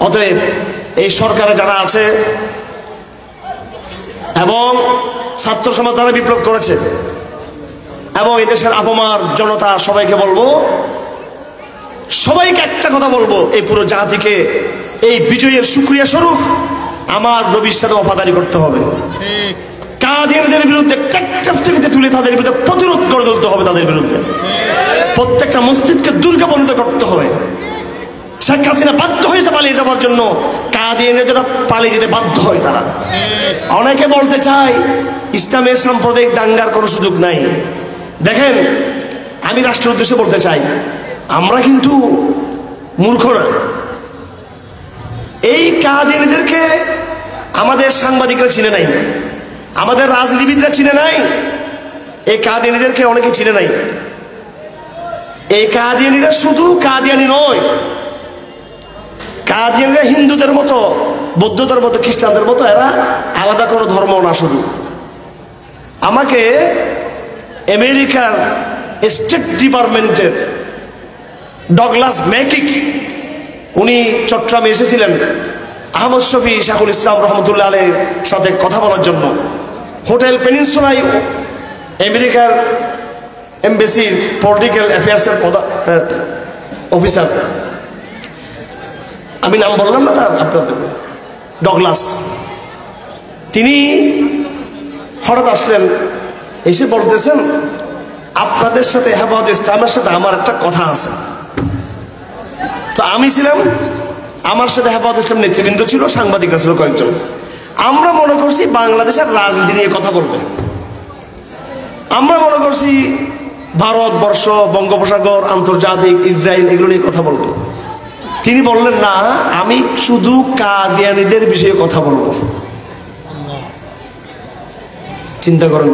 অতএব এই সরকারে যারা আছে এবং ছাত্র সমাজ যারা বিপ্লব করেছে এবং এই দেশের আপামার জনতা, সবাইকে বলবো, সবাইকে একটা কথা বলবো, এই পুরো জাতিকে এই বিজয়ের শুকরিয়া স্বরূপ আমার নবীর সাথে ওয়াফাদারি করতে হবে। কাদিয়ানীদের বিরুদ্ধে তুলে তাদের বিরুদ্ধে প্রতিরোধ করে তুলতে হবে। তাদের বিরুদ্ধে প্রত্যেকটা মসজিদকে দুর্গে পরিণত করতে হবে। শেখ হাসিনা বাধ্য হয়েছে পালিয়ে যাওয়ার জন্য, কাদিয়ানীরা পালিয়ে যেতে বাধ্য হয়। তারা অনেকে বলতে চায় ইসলামের সাম্প্রদায়িক দাঙ্গার কোনো সুযোগ নাই। দেখেন, আমি রাষ্ট্রের উদ্দেশ্যে বলতে চাই, আমরা কিন্তু মূর্খ না। এই কাদিয়ানীদেরকে আমাদের সাংবাদিকরা চিনে নাই, আমাদের রাজনীতিবিদরা চিনে নাই, এই কাদিয়ানীদেরকে অনেকে চিনে নাই। এই কাদিয়ানীরা শুধু কাদিয়ানী নয়, কাদিয়ানীরা হিন্দুদের মতো, বৌদ্ধদের মতো, খ্রিস্টানদের মতো, এরা আলাদা কোনো ধর্ম না। শুধু আমাকে আমেরিকার স্টেট ডিপার্টমেন্টের ডগলাস ম্যাকিক, উনি চট্টগ্রামে এসেছিলেন আহমদ শফি শাহুল ইসলাম রহমতুল্লাহ আলাইহির সাথে কথা বলার জন্য। হোটেল পেনিনসুলায় আমেরিকার এমবেসির পলিটিক্যাল অ্যাফেয়ার্সের অফিসার, আমি নাম বললাম না তার, আপনাদের ডগলাস, তিনি হঠাৎ আসলেন, এসে বলতেছেন আপনাদের সাথে হেফাজত ইসলামের সাথে আমার একটা কথা আছে। তো আমি ছিলাম, আমার সাথে হেফাজত ইসলাম নেতৃবৃন্দ ছিল, সাংবাদিকরা ছিল কয়েকজন। আমরা মনে করছি বাংলাদেশের রাজনীতি নিয়ে কথা বলবে, আমরা মনে করছি ভারতবর্ষ, বঙ্গোপসাগর, আন্তর্জাতিক, ইসরায়েল এগুলো নিয়ে কথা বলবে। তিনি বললেন না, আমি শুধু কাদিয়ানীদের বিষয়ে কথা বলবো। চিন্তা করেন,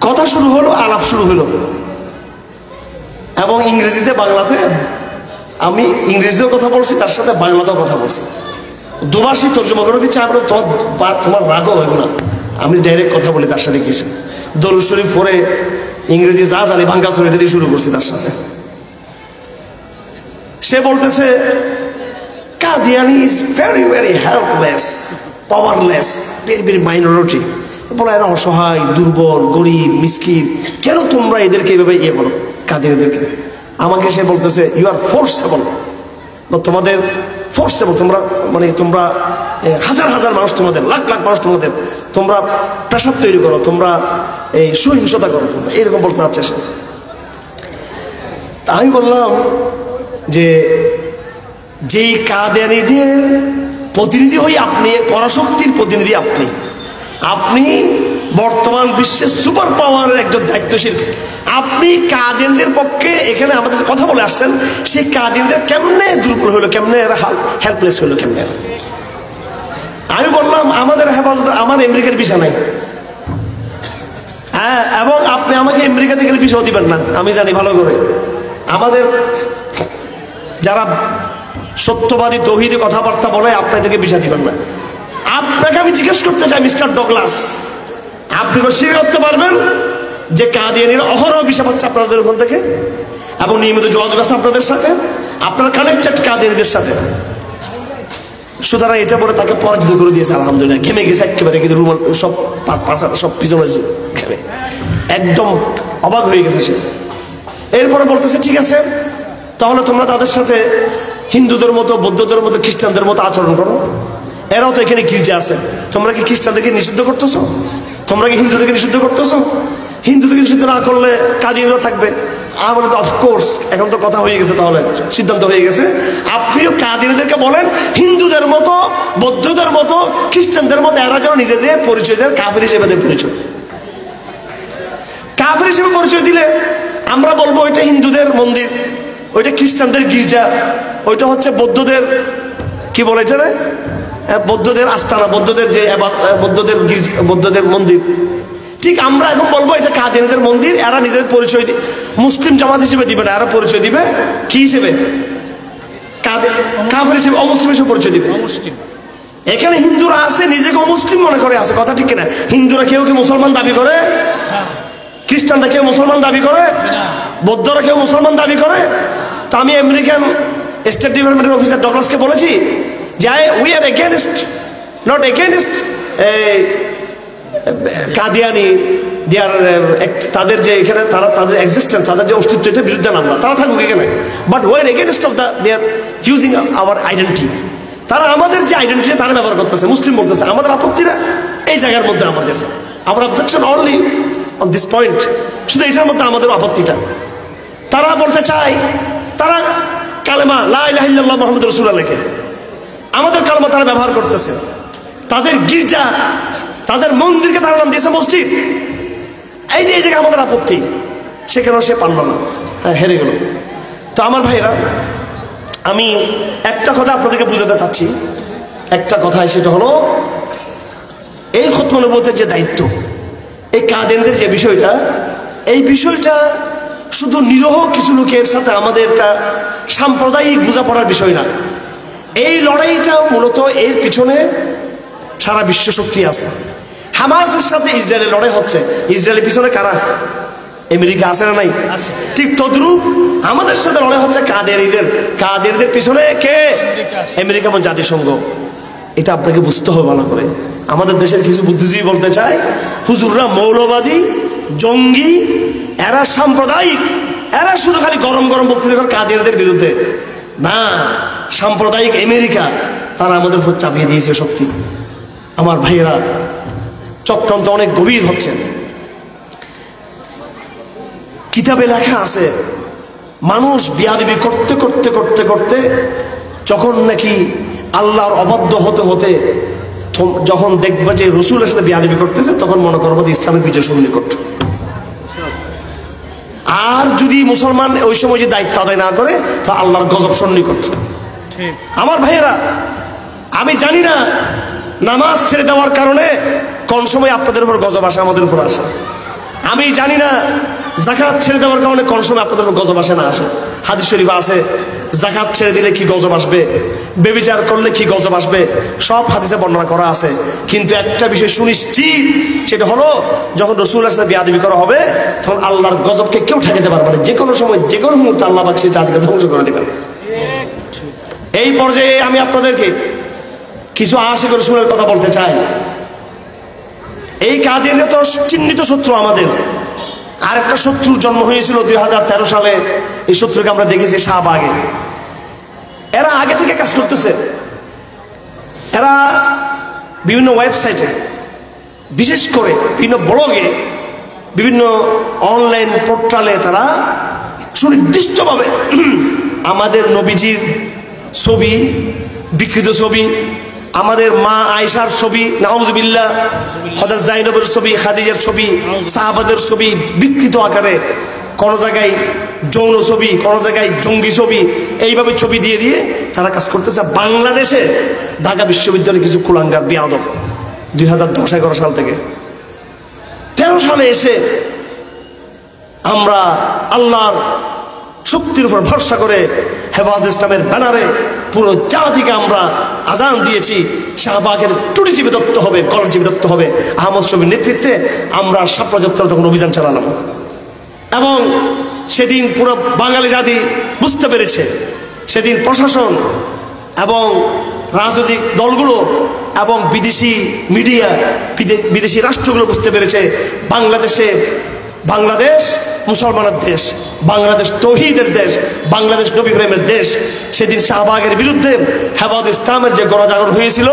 কথা শুরু হলো, আলাপ শুরু হলো, এবং ইংরেজিতে বাংলাতে, আমি ইংরেজিতেও কথা বলছি, তার সাথে বাংলাতেও কথা বলছি, দুভাষী তর্জমা করে দিচ্ছি। আমরা তোমার রাগও হইব না, আমি ডাইরেক্ট কথা বলি তার সাথে। কিছু দরুদ শরীফ পড়ে ইংরেজি যা জানি বাংলা চলে দিয়ে শুরু করছি তার সাথে। সে বলতেছে Qadiani is very very helpless, powerless, very very minority. বলে এরা অসহায়, দুর্বল, গরিব, মিসকিন, কেন তোমরা এদেরকে এভাবে ইয়ে বলো কাদিয়ানীদেরকে? আমাকে সে বলতেছে ইউ আর ফোর্সেবল, তোমাদের ফোর্সেবল, তোমরা মানে তোমরা হাজার হাজার মানুষ, তোমাদের লাখ লাখ মানুষ, তোমরা প্রেসার তৈরি করো, তোমরা এই সহিংসতা করো, তোমরা এরকম বলতে চাচ্ছে সে। তা আমি বললাম যে যেই কাদিয়ানীদের প্রতিনিধি হই আপনি, পরাশক্তির প্রতিনিধি আপনি, আপনি বর্তমান বিশ্বের সুপার পাওয়ারের একজন দায়িত্বশীল। আপনি কাদিয়ানীদের পক্ষে এখানে আমাদের কথা বলে আসছেন, সেই কাদিয়ানীদের কেমনে দুর্বল হলো, কেমনে এরা হেল্পলেস হলো, কেমনে? আমি বললাম আমাদের হেফাজত, আমার আমেরিকার ভিসা নাই, হ্যাঁ, এবং আপনি আমাকে আমেরিকাতে গেলে ভিসাও দিবেন না, আমি জানি ভালো করে। আমাদের যারা সত্যবাদী তৌহিদি কথাবার্তা বলে আপনাদেরকে ভিসা দিবেন না। আপনাকে আমি জিজ্ঞেস করতে চাই মিস্টার ডগলাস, আপনি স্বীকার করতে পারবেন যে কাদিয়ানীরা অহরহ ভিসা পাচ্ছে আপনাদের ওখান থেকে এবং নিয়মিত যোগাযোগ আছে আপনাদের সাথে, আপনারা কানেক্টেড কাদিয়ানীদের সাথে? সুতরাং এটা বলে তাকে পরাজিত করে দিয়েছে, আলহামদুলিল্লাহ। ঘেমে গেছে একেবারে, কিন্তু রুমাল সব পাশা সব পিছনে ঘেমে একদম অবাক হয়ে গেছে সে। এরপরে বলতেছে ঠিক আছে, তাহলে তোমরা তাদের সাথে হিন্দুদের মতো, বৌদ্ধদের মতো, খ্রিস্টানদের মতো আচরণ করো। এরাও তো এখানে গির্জা আছে, তোমরা কি খ্রিস্টানদেরকে নিষিদ্ধ করতেছো? তোমরা কি হিন্দুদেরকে নিষিদ্ধ করতেছো? হিন্দুদেরকে নিষিদ্ধ না করলে কাদিয়ানীরা থাকবে। আমি বলে তো অফকোর্স, এখন তো কথা হয়ে গেছে, তাহলে সিদ্ধান্ত হয়ে গেছে। আপনিও কাদিয়ানীদেরকে বলেন হিন্দুদের মতো, বৌদ্ধদের মতো, খ্রিস্টানদের মতো এরা যেন নিজেদের পরিচয় দেয় কাফির হিসেবে দেয় পরিচয়। কাফির হিসেবে পরিচয় দিলে আমরা বলবো ওইটা হিন্দুদের মন্দির, ওইটা খ্রিস্টানদের গির্জা, ওইটা হচ্ছে বৌদ্ধদের কি বলে এটা না, বৌদ্ধদের আস্তানা, বৌদ্ধদের যে বৌদ্ধদের গির্জা, বৌদ্ধদের মন্দির। ঠিক আমরা এখন বলবো এটা কাদিয়ানীদের মন্দির, এরা নিজেদের পরিচয় মুসলিম জামাত হিসেবে দিবে না, এরা পরিচয় দিবে কি হিসেবে? কাফির হিসেবে, অমুসলিম হিসেবে পরিচয় দিবে। এখানে হিন্দুরা আছে নিজেকে অমুসলিম মনে করে আছে, কথা ঠিক কিনা? হিন্দুরা কেউ কি মুসলমান দাবি করে? খ্রিস্টানরা কেউ মুসলমান দাবি করে? বৌদ্ধরা কেউ মুসলমান দাবি করে? তা আমি আমেরিকান স্টেট ডিপার্টমেন্টের অফিসার ডগলাসকে বলেছি যে we are against, not against Qadiani, তাদের যে এখানে তাদের এক্সিস্টেন্স, তাদের যে অস্তিত্ব, এটার বিরুদ্ধে নামলা, তারা থাকুক এখানে, but war against of they are using our identity. তারা আমাদের যে আইডেন্টিটি তারা ব্যবহার করতেছে, মুসলিম বলতেছে। আমাদের আপত্তিরা এই জায়গার মধ্যে, আমাদের our objection only on this point, শুধু এটার মধ্যে আমাদের আপত্তিটা। তারা বলতে চায়, তারা কালেমা লা ইলাহা ইল্লাল্লাহ মুহাম্মাদুর রাসূলুল্লাহ লেখে, আমাদের কালেমা তারা ব্যবহার করতেছে। তাদের গির্জা, তাদের মন্দিরকে তারা নাম দিয়েছে মসজিদ। এই যে এই জায়গায় আমাদের আপত্তি, সেখানেও সে পারল না, হেরে গেল। তো আমার ভাইরা, আমি একটা কথা আপনাদেরকে বুঝাতে চাচ্ছি, একটা কথা, সেটা হলো এই খতমে নবুয়তের যে দায়িত্ব, এই কাদিয়ানীদের যে বিষয়টা, এই বিষয়টা শুধু নিরহ কিছু লোকের সাথে আমাদের একটা সাম্প্রদায়িক বোঝাপড়ার বিষয় না। এই লড়াইটা মূলত এর পিছনে সারা বিশ্ব শক্তি আছে। হামাসের সাথে ইসরায়েলের লড়াই হচ্ছে, ইসরায়েলের পিছনে কারা? আমেরিকা আছে না নাই? ঠিক তদ্রুপ আমাদের সাথে লড়াই হচ্ছে কাদিয়ানীদের। কাদিয়ানীদের পিছনে কে? আমেরিকা এবং জাতিসংঘ। এটা আপনাকে বুঝতে হবে ভালো করে। আমাদের দেশের কিছু বুদ্ধিজীবী বলতে চায় হুজুররা মৌলবাদী, জঙ্গি, এরা সাম্প্রদায়িক, এরা শুধু খালি গরম গরম বক্তৃতা করে কাদিয়ানীদের বিরুদ্ধে। না, সাম্প্রদায়িক আমেরিকা তারা আমাদের উপর চাপিয়ে দিয়েছে শক্তি। আমার ভাইয়েরা, চক্রান্ত অনেক গভীর হচ্ছে। কিতাবে লেখা আছে মানুষ বিয়াদবি করতে করতে করতে করতে যখন নাকি আল্লাহর অবাধ্য হতে হতে যখন দেখবে যে রসুলের সাথে বিয়াদবি করতেছে, তখন মনে করবো যে ইসলামের বিজয় সন্নিকট। আর যদি মুসলমান ওই সময় যে দায়িত্ব আদায় না করে, তা আল্লাহর গজব সন্নিকট। আমার ভাইয়েরা, আমি জানি না নামাজ ছেড়ে দেওয়ার কারণে কোন সময় আপনাদের উপর গজব আসে, আমাদের উপর আসে। আমি জানি না যাকাত ছেড়ে দেওয়ার কারণে কোন সময় আপনাদের উপর গজব আসে না আসে। হাদিস শরীফে আছে যাকাত ছেড়ে দিলে কি গজব আসবে, ব্যভিচার করলে কি গজব আসবে, সব হাদিসে বর্ণনা করা আছে। কিন্তু একটা বিষয় সুনিশ্চিত, সেটা হলো যখন রাসূলের সাথে বেয়াদবি করা হবে, তখন আল্লাহর গজবকে কেউ ঠেকাতে পারবে না। যে কোনো সময়, যে কোনো মুহূর্তে আল্লাহ পাক সেই জাতিকে ধ্বংস করে দেবেন। এই পর্যায়ে আমি আপনাদেরকে কিছু আশিক রাসূলের কথা বলতে চাই। এই কাদিয়ানীরা তো চিহ্নিত শত্রু আমাদের। আর একটা শত্রুর জন্ম হয়েছিল 2013 সালে। এই শত্রুকে আমরা দেখেছি শাহবাগে। এরা আগে থেকে কাজ করতেছে। এরা বিভিন্ন ওয়েবসাইটে, বিশেষ করে বিভিন্ন ব্লগে, বিভিন্ন অনলাইন পোর্টালে তারা সুনির্দিষ্টভাবে আমাদের নবীজির ছবি, বিকৃত ছবি, আমাদের মা আয়েশার ছবি, নাউজুবিল্লাহ, হযরত জাইনবের ছবি, খাদিজার ছবি, সাহাবাদের ছবি বিকৃত আকারে, কোন জায়গায় যৌন ছবি, কোন জায়গায় জঙ্গি ছবি, এইভাবে ছবি দিয়ে দিয়ে তারা কাজ করতেছে। বাংলাদেশে ঢাকা বিশ্ববিদ্যালয়ে কিছু কুলাঙ্গার বেয়াদব 2010-11 সাল থেকে 13 সালে এসে আমরা আল্লাহর শক্তির উপর ভরসা করে হেফাজত ইসলামের ব্যানারে পুরো জাতিকে আমরা আজান দিয়েছি, শাহবাগের টুটি চিপে ধরতে হবে, গলা চিপে ধরতে হবে। আহমদ শফির নেতৃত্বে আমরা শাপলা চত্বরে তখন অভিযান চালালাম এবং সেদিন পুরো বাঙালি জাতি বুঝতে পেরেছে, সেদিন প্রশাসন এবং রাজনৈতিক দলগুলো এবং বিদেশি মিডিয়া, বিদেশি রাষ্ট্রগুলো বুঝতে পেরেছে বাংলাদেশ মুসলমানের দেশ, বাংলাদেশ তৌহিদের দেশ, বাংলাদেশ নবী প্রেমের দেশ। সেদিন শাহবাগের বিরুদ্ধে হেফাজত ইসলামের যে গণজাগরণ হয়েছিল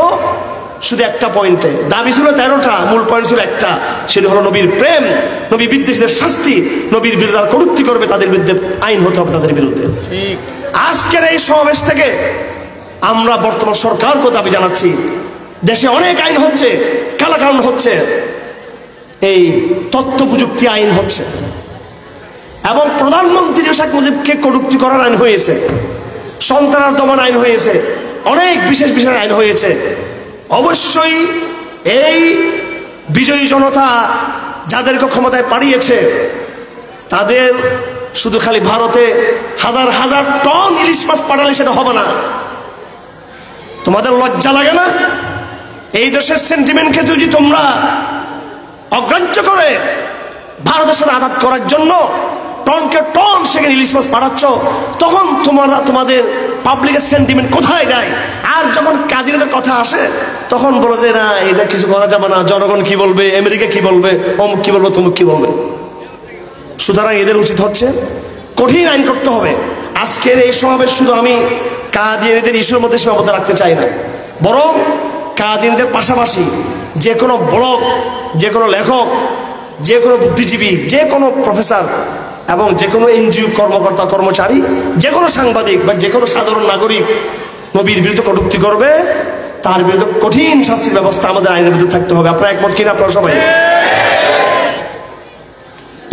শুধু একটা পয়েন্টে, দাবি ছিল 13টা, মূল পয়েন্ট ছিল একটা, সেটা হলো নবীর প্রেম, নবী বিদ্বেষীদের শাস্তি, নবীর বিরুদ্ধে যারা কটূক্তি করবে তাদের বিরুদ্ধে আইন হতে হবে তাদের বিরুদ্ধে। আজকের এই সমাবেশ থেকে আমরা বর্তমান সরকারকে দাবি জানাচ্ছি, দেশে অনেক আইন হচ্ছে, কালাকানুন হচ্ছে, এই তথ্য প্রযুক্তি আইন হচ্ছে এবং প্রধানমন্ত্রী শেখ মুজিবকে কটূক্তি করার আইন হয়েছে, সন্ত্রাস দমন আইন হয়েছে, অনেক বিশেষ বিশেষ আইন হয়েছে। অবশ্যই এই বিজয়ী জনতা যাদেরকে ক্ষমতায় পাঠিয়েছে তাদের শুধু খালি ভারতে হাজার হাজার টন ইলিশ মাছ পাঠালে সেটা হবে না। তোমাদের লজ্জা লাগে না? এই দেশের সেন্টিমেন্টকে যদি তোমরা অগ্রাহ্য করে ভারতের সাথে আঘাত করার জন্য টনকে টন সেখানে ইলিশ মাছ পাঠাচ্ছ, তখন তোমাদের পাবলিকের সেন্টিমেন্ট কোথায় যায়? আর যখন কাদিরদের কথা আসে তখন বলো যে না, এটা কিছু করা যাবে না, জনগণ কি বলবে, আমেরিকা কি বলবে, অমুক কি বলবে, তমুক কি বলবে। সুতরাং এদের উচিত হচ্ছে কঠিন আইন করতে হবে। আজকের এই সমাবেশ শুধু আমি কাদিয়ানীদের ইস্যুর মধ্যে সীমাবদ্ধ রাখতে চাই না, বরং কাদিয়ানীদের পাশাপাশি যে কোনো ব্লগ, যে কোনো লেখক, যে কোনো বুদ্ধিজীবী, যে কোনো প্রফেসর এবং যে কোনো এনজিও কর্মকর্তা কর্মচারী, যে কোনো সাংবাদিক বা যে কোনো সাধারণ নাগরিক নবীর বিরুদ্ধে কটূক্তি করবে তার বিরুদ্ধে কঠিন শাস্তির ব্যবস্থা আমাদের আইনের বিরুদ্ধে থাকতে হবে। আপনারা একমত কিনা? আপনারা সবাই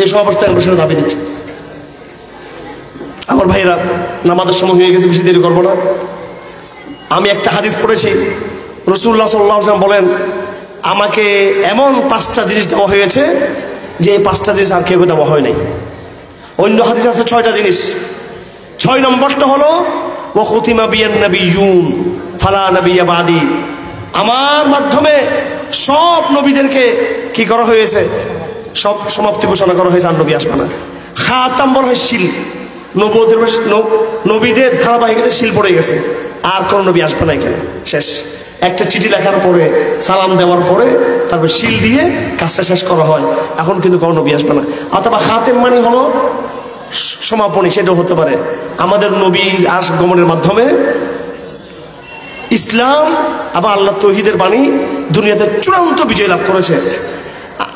এই সমাবেশটা আমরা সেটা দাবি দিচ্ছি। আমার ভাইয়েরা, নামাজের সময় হয়ে গেছে, বেশি দেরি করবো না। আমি একটা হাদিস পড়েছি, রাসূলুল্লাহ সাল্লাল্লাহু আলাইহি ওয়াসাল্লাম বলেন, আমাকে এমন 5টা জিনিস দেওয়া হয়েছে যে এই 5টা জিনিস আর কেউ দেওয়া হয় নাই। অন্য হাদিস আছে 6টা জিনিস। 6 নম্বরটা হলো ওয়া খুতিমা বিয়ান নাবিয়্যুন ফালা নাবিয়্যা বাদি, আমার মাধ্যমে সব নবীদেরকে কি করা হয়েছে? সব সমাপ্তি ঘোষণা করা হয়েছে, আর নবী আসবে না। খাতাম বলা হয় শিল, নবীদের ধারাবাহিকতা শিল পড়ে গেছে, আর কোন নবী আসবে না এখানে, শেষ। একটা চিঠি লেখার পরে, সালাম দেওয়ার পরে তারপর শিল দিয়ে কাজটা শেষ করা হয়, এখন কিন্তু কোনো নবী আসবে না। অথবা খাতেম মানে হলো সমাপনী, সেটাও হতে পারে। আমাদের নবীর আগমনের মাধ্যমে ইসলাম আবার আল্লাহ তৌহিদের বাণী দুনিয়াতে চূড়ান্ত বিজয় লাভ করেছে।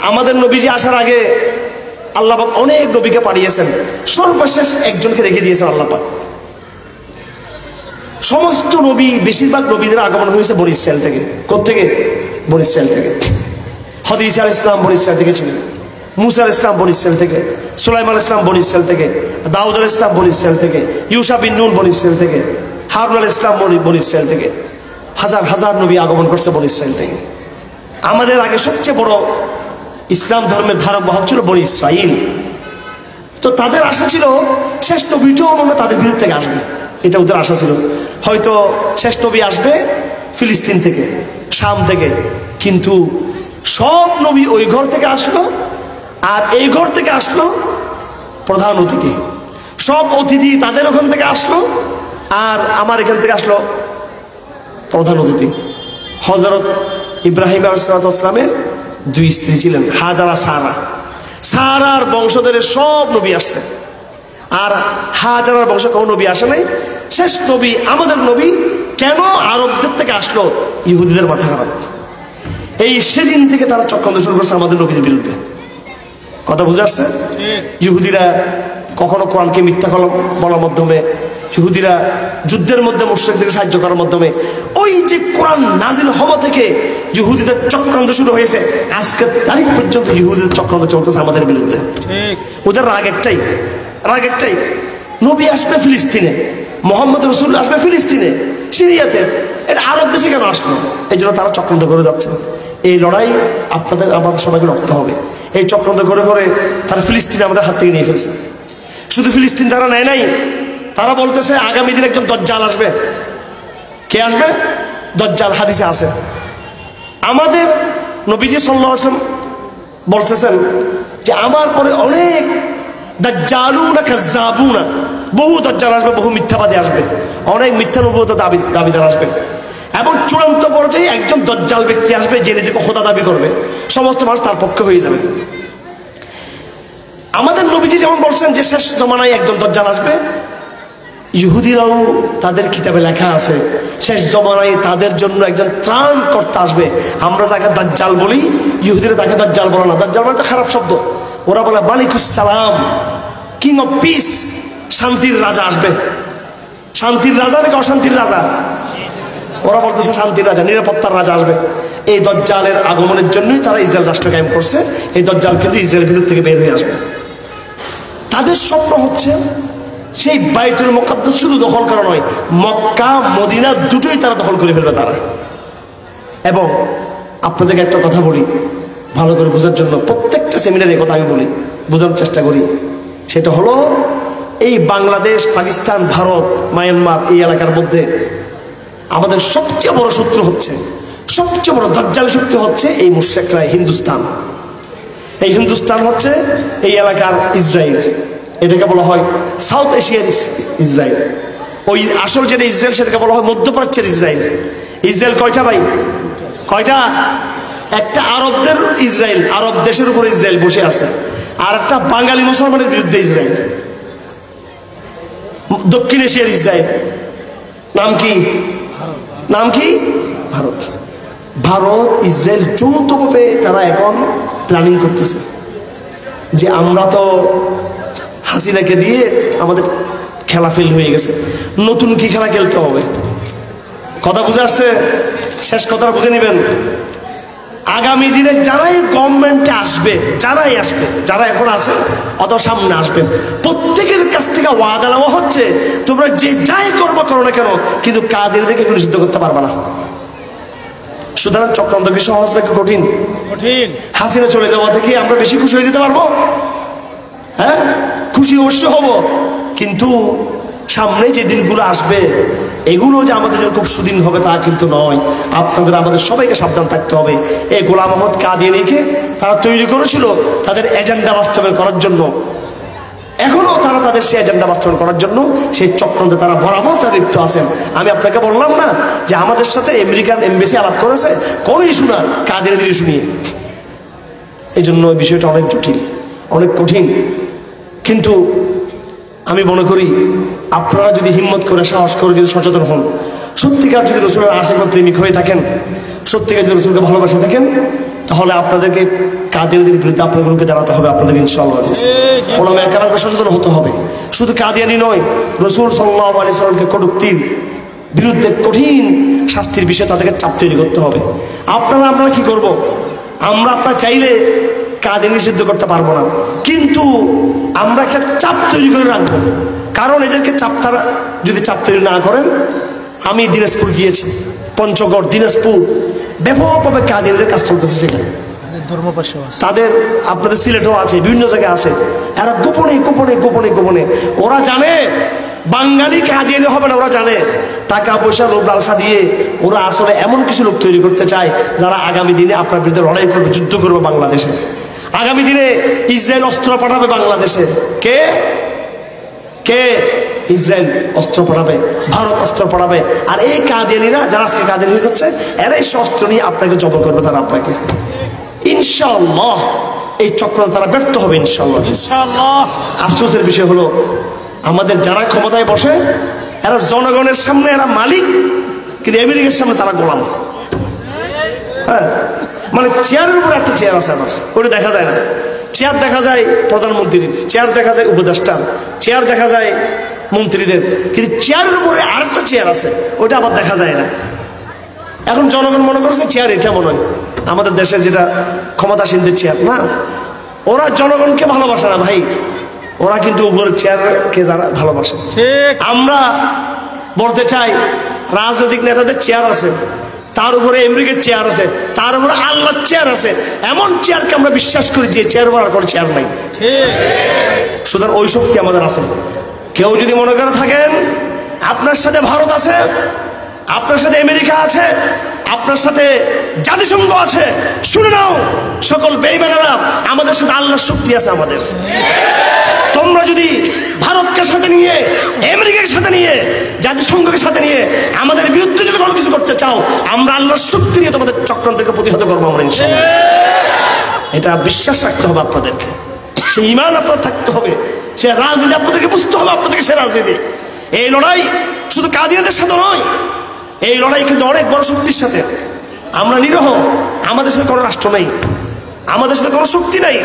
আমাদের নবীজি আসার আগে আল্লাহ পাক অনেক নবীকে পাঠিয়েছেন, সর্বশেষ একজনকে রেখে দিয়েছেন আল্লাহ পাক। সমস্ত নবী, বেশিরভাগ নবীদের আগমন হয়েছে বনী ইসরাইল থেকে। কোত্থেকে? বনী ইসরাইল থেকে। হযরত আলাইহিস সালাম বনী ইসরাইল থেকে ছিলেন, মুসা আলাইহিস সালাম বনী ইসরাইল থেকে, সুলাইমান আলাইহিস সালাম বনী ইসরাইল থেকে, দাউদ আলাইহিস সালাম বনী ইসরাইল থেকে, ইউসা বিন নূন বনী ইসরাইল থেকে, হারুন আলাইহিস সালাম বনী ইসরাইল থেকে। হাজার হাজার নবী আগমন করছে বনী ইসরাইল থেকে। আমাদের আগে সবচেয়ে বড় ইসলাম ধর্মের ধারক বাহক ছিল বনী ইসরাইল। তো তাদের আশা ছিল শেষ নবীটাও মনে তাদের বিরুদ্ধ থেকে আসবে, এটা ওদের আশা ছিল। হয়তো শেষ নবী আসবে ফিলিস্তিন থেকে, শাম থেকে, কিন্তু সব নবী ওই ঘর থেকে আসলো, আর এই ঘর থেকে আসলো প্রধান অতিথি। সব অতিথি তাদের ওখান থেকে আসলো, আর আমার এখান থেকে আসলো প্রধান অতিথি। হযরত ইব্রাহিম আলাইহিস সালামের 2 স্ত্রী ছিলেন, হাজারা, সারা। সারার বংশধরের সব নবী আসছে, আর হাজারার বংশ কোনো নবী আসে নাই। শেষ নবী আমাদের নবী কেন আরবদের থেকে আসলো? ইহুদিদের মাথা খারাপ। এই সেদিন থেকে তারা চক্রান্ত শুরু করছে আমাদের নবীদের বিরুদ্ধে। কথা বুঝে আসছে? ইহুদিরা কখনো কোরআনকে মিথ্যা বলার মাধ্যমে, ইহুদিরা যুদ্ধের মধ্যে মুশরিকদেরকে সাহায্য করার মাধ্যমে। ওই যে কোরআন নাজিল হওয়া থেকে ইহুদিদের চক্রান্ত শুরু হয়েছে, আজকের তারিখ পর্যন্ত ইহুদিদের চক্রান্ত চলতেছে আমাদের বিরুদ্ধে। ওদের রাগ একটাই, নবী আসবে ফিলিস্তিনে, মোহাম্মদ রসুল আসবে ফিলিস্তিনে, সিরিয়াতে, এটা আরব দেশে কেন আসলো? এই জন্য তারা চক্রান্ত করে যাচ্ছে। এই লড়াই আমাদের সবাইকে লড়তে হবে। এই চক্রান্ত করে করে তারা ফিলিস্তিনে আমাদের হাত থেকে নিয়ে ফেলছে। শুধু ফিলিস্তিন তারা নেয় নাই, তারা বলতেছে আগামী দিন একজন দজ্জাল আসবে। কে আসবে? দজ্জাল হাদিসে আছে। আমাদের নবীজি সাল্লাল্লাহু আলাইহি ওয়াসাল্লাম বলতেছেন যে আমার পরে অনেক দাজ্জালুনা কাজ্জাবুনা, বহু দজ্জাল আসবে, বহু মিথ্যাবাদী আসবে, অনেক মিথ্যা নবুয়তের দাবিদার আসবে, এবং চূড়ান্ত পর্যায়ে একজন দজ্জাল ব্যক্তি আসবে যে নিজেকে খোদা দাবি করবে, সমস্ত মানুষ তার পক্ষে হয়ে যাবে। আমাদের নবীজি যেমন বলছেন যে শেষ জমানায় একজন দজ্জাল আসবে, ইহুদিরাও তাদের কিতাবে লেখা আছে শেষ জমানায় তাদের জন্য একজন ত্রাণকর্তা আসবে। আমরা যাকে দাজ্জাল বলি, ইহুদিরা তাকে দাজ্জাল বলে না। দাজ্জাল মানে খারাপ শব্দ, ওরা বলে মালিকুস সালাম, কিং অফ পিস, শান্তির রাজা আসবে। শান্তির রাজা নাকি অশান্তির রাজা? ওরা বলতেছে শান্তির রাজা, নিরাপত্তার রাজা আসবে। এই দজ্জালের আগমনের জন্যই তারা ইসরায়েল রাষ্ট্র কায়েম করছে। এই দজ্জাল কিন্তু ইসরায়েলের ভিতর থেকে বের হয়ে আসবে। তাদের স্বপ্ন হচ্ছে সেই বাইতুল মুকাদ্দাস শুধু দখল করা নয়, মক্কা মদিনা দুটোই তারা দখল করে ফেলবে তারা। এবং আপনাদেরকে একটা কথা বলি ভালো করে বোঝার জন্য, প্রত্যেকটা সেমিনারে কথা আমি বলি, বোঝানোর চেষ্টা করি। সেটা হলো এই বাংলাদেশ, পাকিস্তান, ভারত, মায়ানমার, এই এলাকার মধ্যে আমাদের সবচেয়ে বড় শত্রু হচ্ছে, সবচেয়ে বড় দজ্জাল শক্তি হচ্ছে এই মুশরিকরা, হিন্দুস্তান। এই হিন্দুস্তান হচ্ছে এই এলাকার ইসরায়েল, এটাকে বলা হয় সাউথ এশিয়ার ইসরায়েল। ওই আসল যেটা ইসরায়েল সেটাকে বলা হয় মধ্যপ্রাচ্যের ইসরায়েল। ইসরায়েল কয়টা ভাই? কয়টা? একটা আরবদের ইসরায়েল, আরব দেশের উপরে ইসরায়েল বসে আছে, আর একটা বাঙালি মুসলমানের বিরুদ্ধে ইসরায়েল, দক্ষিণ এশিয়ার ইসরায়েল। নাম কি? নাম কি? ভারত। ভারত ইসরায়েল যৌথভাবে তারা এখন প্ল্যানিং করতেছে যে আমরা তো হাসিনাকে দিয়ে আমাদের খেলা ফেল হয়ে গেছে, নতুন কি খেলা খেলতে হবে। কথা বুঝে আসছে? শেষ কথাটা বুঝে নেবেন। আগামী দিনে যারাই গভর্নমেন্টে আসবে, যারাই আসবে, যারা এখন আছে অত সামনে আসবেন, প্রত্যেকের কাছ থেকে ওয়াদা নেওয়া হচ্ছে তোমরা যে যাই করবো করো না কেন, কিন্তু কাদের থেকে কোনো সিদ্ধ করতে পারবে না। সুতরাং চক্রান্ত কি সহজ নাকি কঠিন? কঠিন। হাসিনা চলে যাওয়া থেকে আমরা বেশি খুশি হয়ে যেতে পারবো? হ্যাঁ, খুশি অবশ্যই হব, কিন্তু সামনে যে দিনগুলো আসবে এগুলো যে আমাদের জন্য খুব সুদিন হবে তা কিন্তু নয়। আপনাদের আমাদের সবাইকে সাবধান থাকতে হবে। এই গোলাম আহমদ কাদিয়ানীকে তারা তৈরি করেছিল তাদের এজেন্ডা বাস্তবায়ন করার জন্য, এখনো তারা তাদের সেই এজেন্ডা বাস্তবায়ন করার জন্য সেই চক্রান্তে তারা বরাবর তারা লিপ্ত আছেন। আমি আপনাকে বললাম না যে আমাদের সাথে আমেরিকান এমবেসি আলাপ করেছে, কোনো ইস্যু না, কাদিয়ানীর ইস্যু নিয়ে। এই জন্য বিষয়টা অনেক জটিল, অনেক কঠিন। কিন্তু আমি মনে করি আপনারা যদি হিম্মত করে, সাহস করে, যদি সচেতন হন, সত্যিকার যদি রসুলের আশিক বা প্রেমিক হয়ে থাকেন, সত্যিকার যদি রসুলকে ভালোবাসে থাকেন, তাহলে আপনাদেরকে কাদিয়ানীদের বিরুদ্ধে আপনাদেরকে দাঁড়াতে হবে। আপনাদের ইনশাআল্লাহ ওলামা একরামকে সচেতন হতে হবে। শুধু কাদিয়ানী নয়, রসুল সাল্লাল্লাহু আলাইহি সাল্লামকে কটূক্তির বিরুদ্ধে কঠিন শাস্তির বিষয়ে তাদেরকে চাপ তৈরি করতে হবে। আমরা কি করব? আমরা আপনারা চাইলে কাদিয়ানী সিদ্ধ করতে পারবো না, কিন্তু আমরা একটা চাপ তৈরি করে রাখবো। কারণ এদেরকে তারা যদি চাপ তৈরি না করেন, আমি দিনাজপুর গিয়েছি, পঞ্চগড়, দিনাজপুর, ব্যাপকভাবে কাদিয়ানীদের কাজ চলতেছে সেখানে। তাদের আপনাদের সিলেটও আছে, বিভিন্ন জায়গায় আছে। এরা গোপনে গোপনে গোপনে গোপনে, ওরা জানে বাঙালি কাদিয়ানী হবে না, ওরা জানে টাকা পয়সা লোভ লালসা দিয়ে ওরা আসলে এমন কিছু লোক তৈরি করতে চায় যারা আগামী দিনে আপনার বিরুদ্ধে লড়াই করবে, যুদ্ধ করবে বাংলাদেশে। আগামী দিনে ইসরায়েল অস্ত্র পাঠাবে বাংলাদেশে। কে কে? ইসরায়েল অস্ত্র পাঠাবে, ভারত অস্ত্র পাঠাবে। আর এই কাদিয়ানীরা যারা আজকে কাদিয়ানী হয়ে যাচ্ছে, এরাই অস্ত্র নিয়ে আপনাকে জবর করবে। তারা আপনাকে ইনশাআল্লাহ এই চক্রান্ত তারা ব্যর্থ হবে ইনশাআল্লাহ। আফসোসের বিষয় হলো আমাদের যারা ক্ষমতায় বসে এরা জনগণের সামনে এরা মালিক, কিন্তু আমেরিকার সামনে তারা গোলাম। হ্যাঁ, মানে চেয়ারের উপর একটা চেয়ার আছে, আমার ওটা দেখা যায় না। চেয়ার দেখা যায় প্রধানমন্ত্রীর, চেয়ার দেখা যায় উপদেষ্টার, চেয়ার দেখা যায় মন্ত্রীদের, কিন্তু চেয়ারের উপরে আরেকটা চেয়ার আছে, ওইটা আবার দেখা যায় না। এখন জনগণ মনে করছে চেয়ার এটা মনে হয় আমাদের দেশে যেটা ক্ষমতাসীনদের চেয়ার, না, ওরা জনগণকে ভালোবাসে না ভাই, ওরা কিন্তু উপরের চেয়ারকে যারা ভালোবাসে। আমরা বলতে চাই রাজনৈতিক নেতাদের চেয়ার আছে, তার উপরে আমেরিকার চেয়ার আছে, তার উপরে আল্লাহর চেয়ার আছে। এমন চেয়ারকে আমরা বিশ্বাস করি যে চেয়ার আর কোনো চেয়ার নাই। সুতরাং ওই শক্তি আমাদের আছে। কেউ যদি মনে করে থাকেন আপনার সাথে ভারত আছে, আপনার সাথে আমেরিকা আছে, আপনার সাথে জাতিসংঘ আছে, শুনে নাও সকল বেঈমানেরা, আমাদের সাথে আল্লাহর শক্তি আছে। আমাদের তোমরা যদি ভারতকে সাথে নিয়ে, আমেরিকাকে সাথে নিয়ে, জাতিসংঘকে সাথে নিয়ে আমাদের বিরুদ্ধে যদি কোনো কিছু করতে চাও, আমরা আল্লাহর শক্তি নিয়ে তোমাদের চক্রান্তকে প্রতিহত করবো আমরা ইনশাআল্লাহ। এটা বিশ্বাস রাখতে হবে আপনাদেরকে, সে ঈমান আপনাদের থাকতে হবে, সে রাজনীতি আপনাদেরকে বুঝতে হবে, আপনাদেরকে সে রাজনীতি। এই লড়াই শুধু কাদিয়ানদের সাথে নয়, এই লড়াই কিন্তু অনেক বড় শক্তির সাথে। আমরা নিরহ, আমাদের সাথে কোনো রাষ্ট্র নেই, আমাদের সাথে কোনো শক্তি নাই,